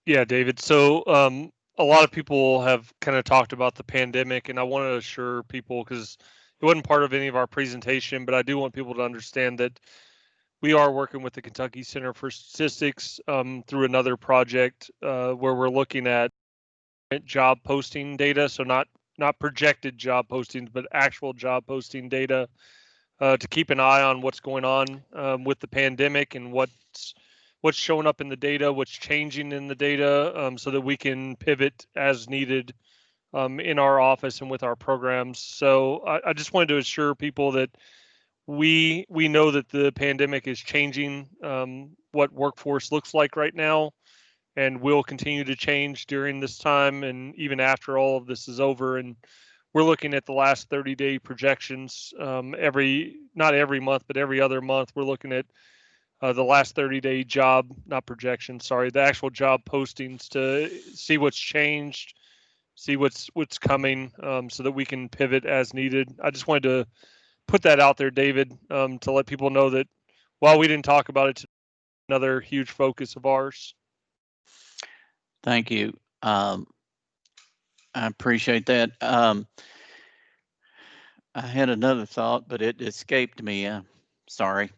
Yeah, David. So a lot of people have kind of talked about the pandemic, and I want to assure people, because it wasn't part of any of our presentation, but I do want people to understand that we are working with the Kentucky Center for Statistics through another project where we're looking at job posting data. So not projected job postings, but actual job posting data to keep an eye on what's going on with the pandemic and what's showing up in the data, what's changing in the data, so that we can pivot as needed in our office and with our programs. So I just wanted to assure people that we know that the pandemic is changing what workforce looks like right now, and will continue to change during this time and even after all of this is over. And we're looking at the last 30-day projections not every month, but every other month. We're looking at the last 30-day the actual job postings, to see what's changed, see what's coming, so that we can pivot as needed. I just wanted to put that out there, David, to let people know that while we didn't talk about it, it's another huge focus of ours. Thank you. I appreciate that. I had another thought, but it escaped me. Sorry.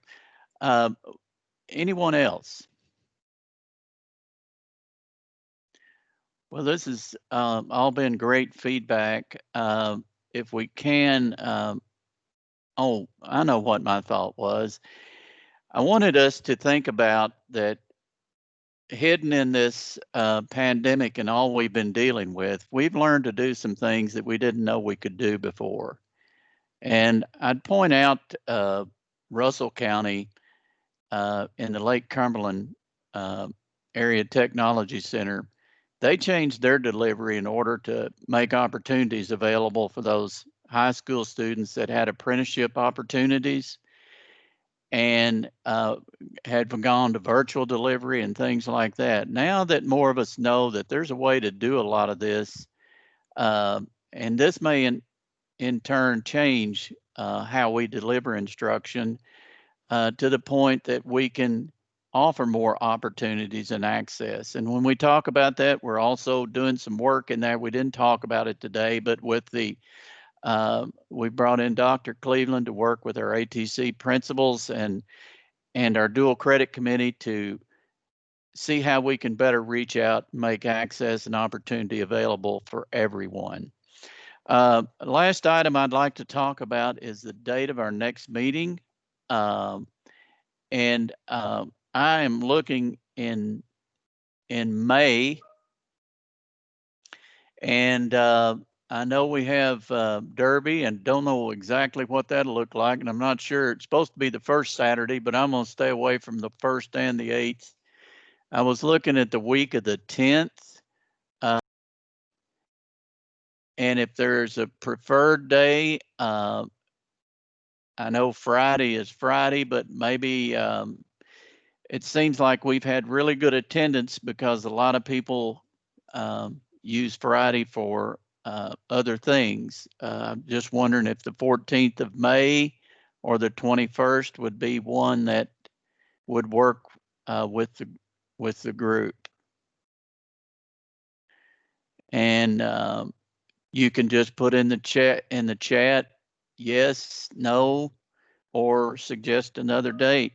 Anyone else? Well, this has all been great feedback. If we can, I know what my thought was. I wanted us to think about that hidden in this pandemic and all we've been dealing with, we've learned to do some things that we didn't know we could do before. And I'd point out Russell County in the Lake Cumberland Area Technology Center. They changed their delivery in order to make opportunities available for those high school students that had apprenticeship opportunities and had gone to virtual delivery and things like that. Now that more of us know that there's a way to do a lot of this, and this may in turn change how we deliver instruction to the point that we can offer more opportunities and access. And when we talk about that, we're also doing some work in there. We didn't talk about it today, but with the we brought in Dr. Cleveland to work with our ATC principals and our dual credit committee to see how we can better reach out, make access and opportunity available for everyone. Last item I'd like to talk about is the date of our next meeting. I I am looking in May, and I know we have Derby, and don't know exactly what that'll look like, and I'm not sure. It's supposed to be the first Saturday, but I'm gonna stay away from the 1st and the 8th. I was looking at the week of the 10th, and if there's a preferred day, I know Friday is Friday, but maybe it seems like we've had really good attendance because a lot of people use Friday for other things. Just wondering if the 14th of May or the 21st would be one that would work with the group. And you can just put in the chat yes, no, or suggest another date.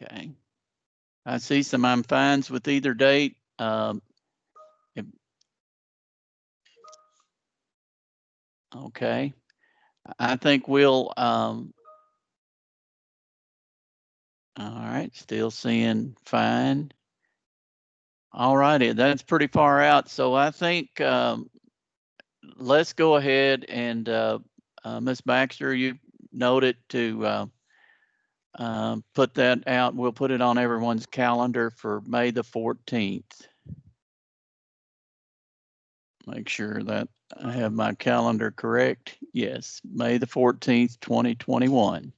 Okay. I see some I'm fines with either date. Okay. I think we'll, all right, still seeing fine. All righty, that's pretty far out. So I think let's go ahead and Ms. Baxter, you noted to put that out. We'll put it on everyone's calendar for May the 14th. Make sure that I have my calendar correct. Yes, May the 14th, 2021.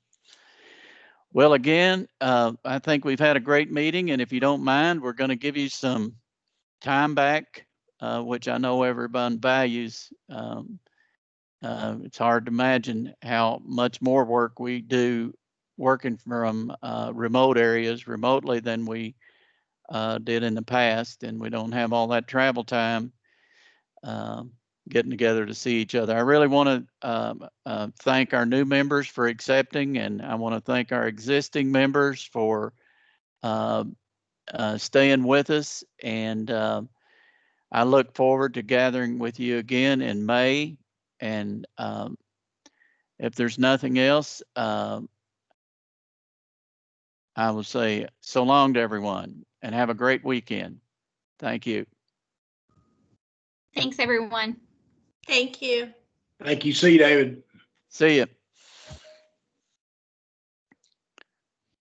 Well, again, I think we've had a great meeting, and if you don't mind, we're going to give you some time back, which I know everyone values. It's hard to imagine how much more work we do working from remote areas remotely than we did in the past, and we don't have all that travel time getting together to see each other. I really want to thank our new members for accepting, and I want to thank our existing members for staying with us. And I look forward to gathering with you again in May. And if there's nothing else, I will say so long to everyone and have a great weekend. Thank you. Thanks, everyone. Thank you. Thank you. See you, David. See you.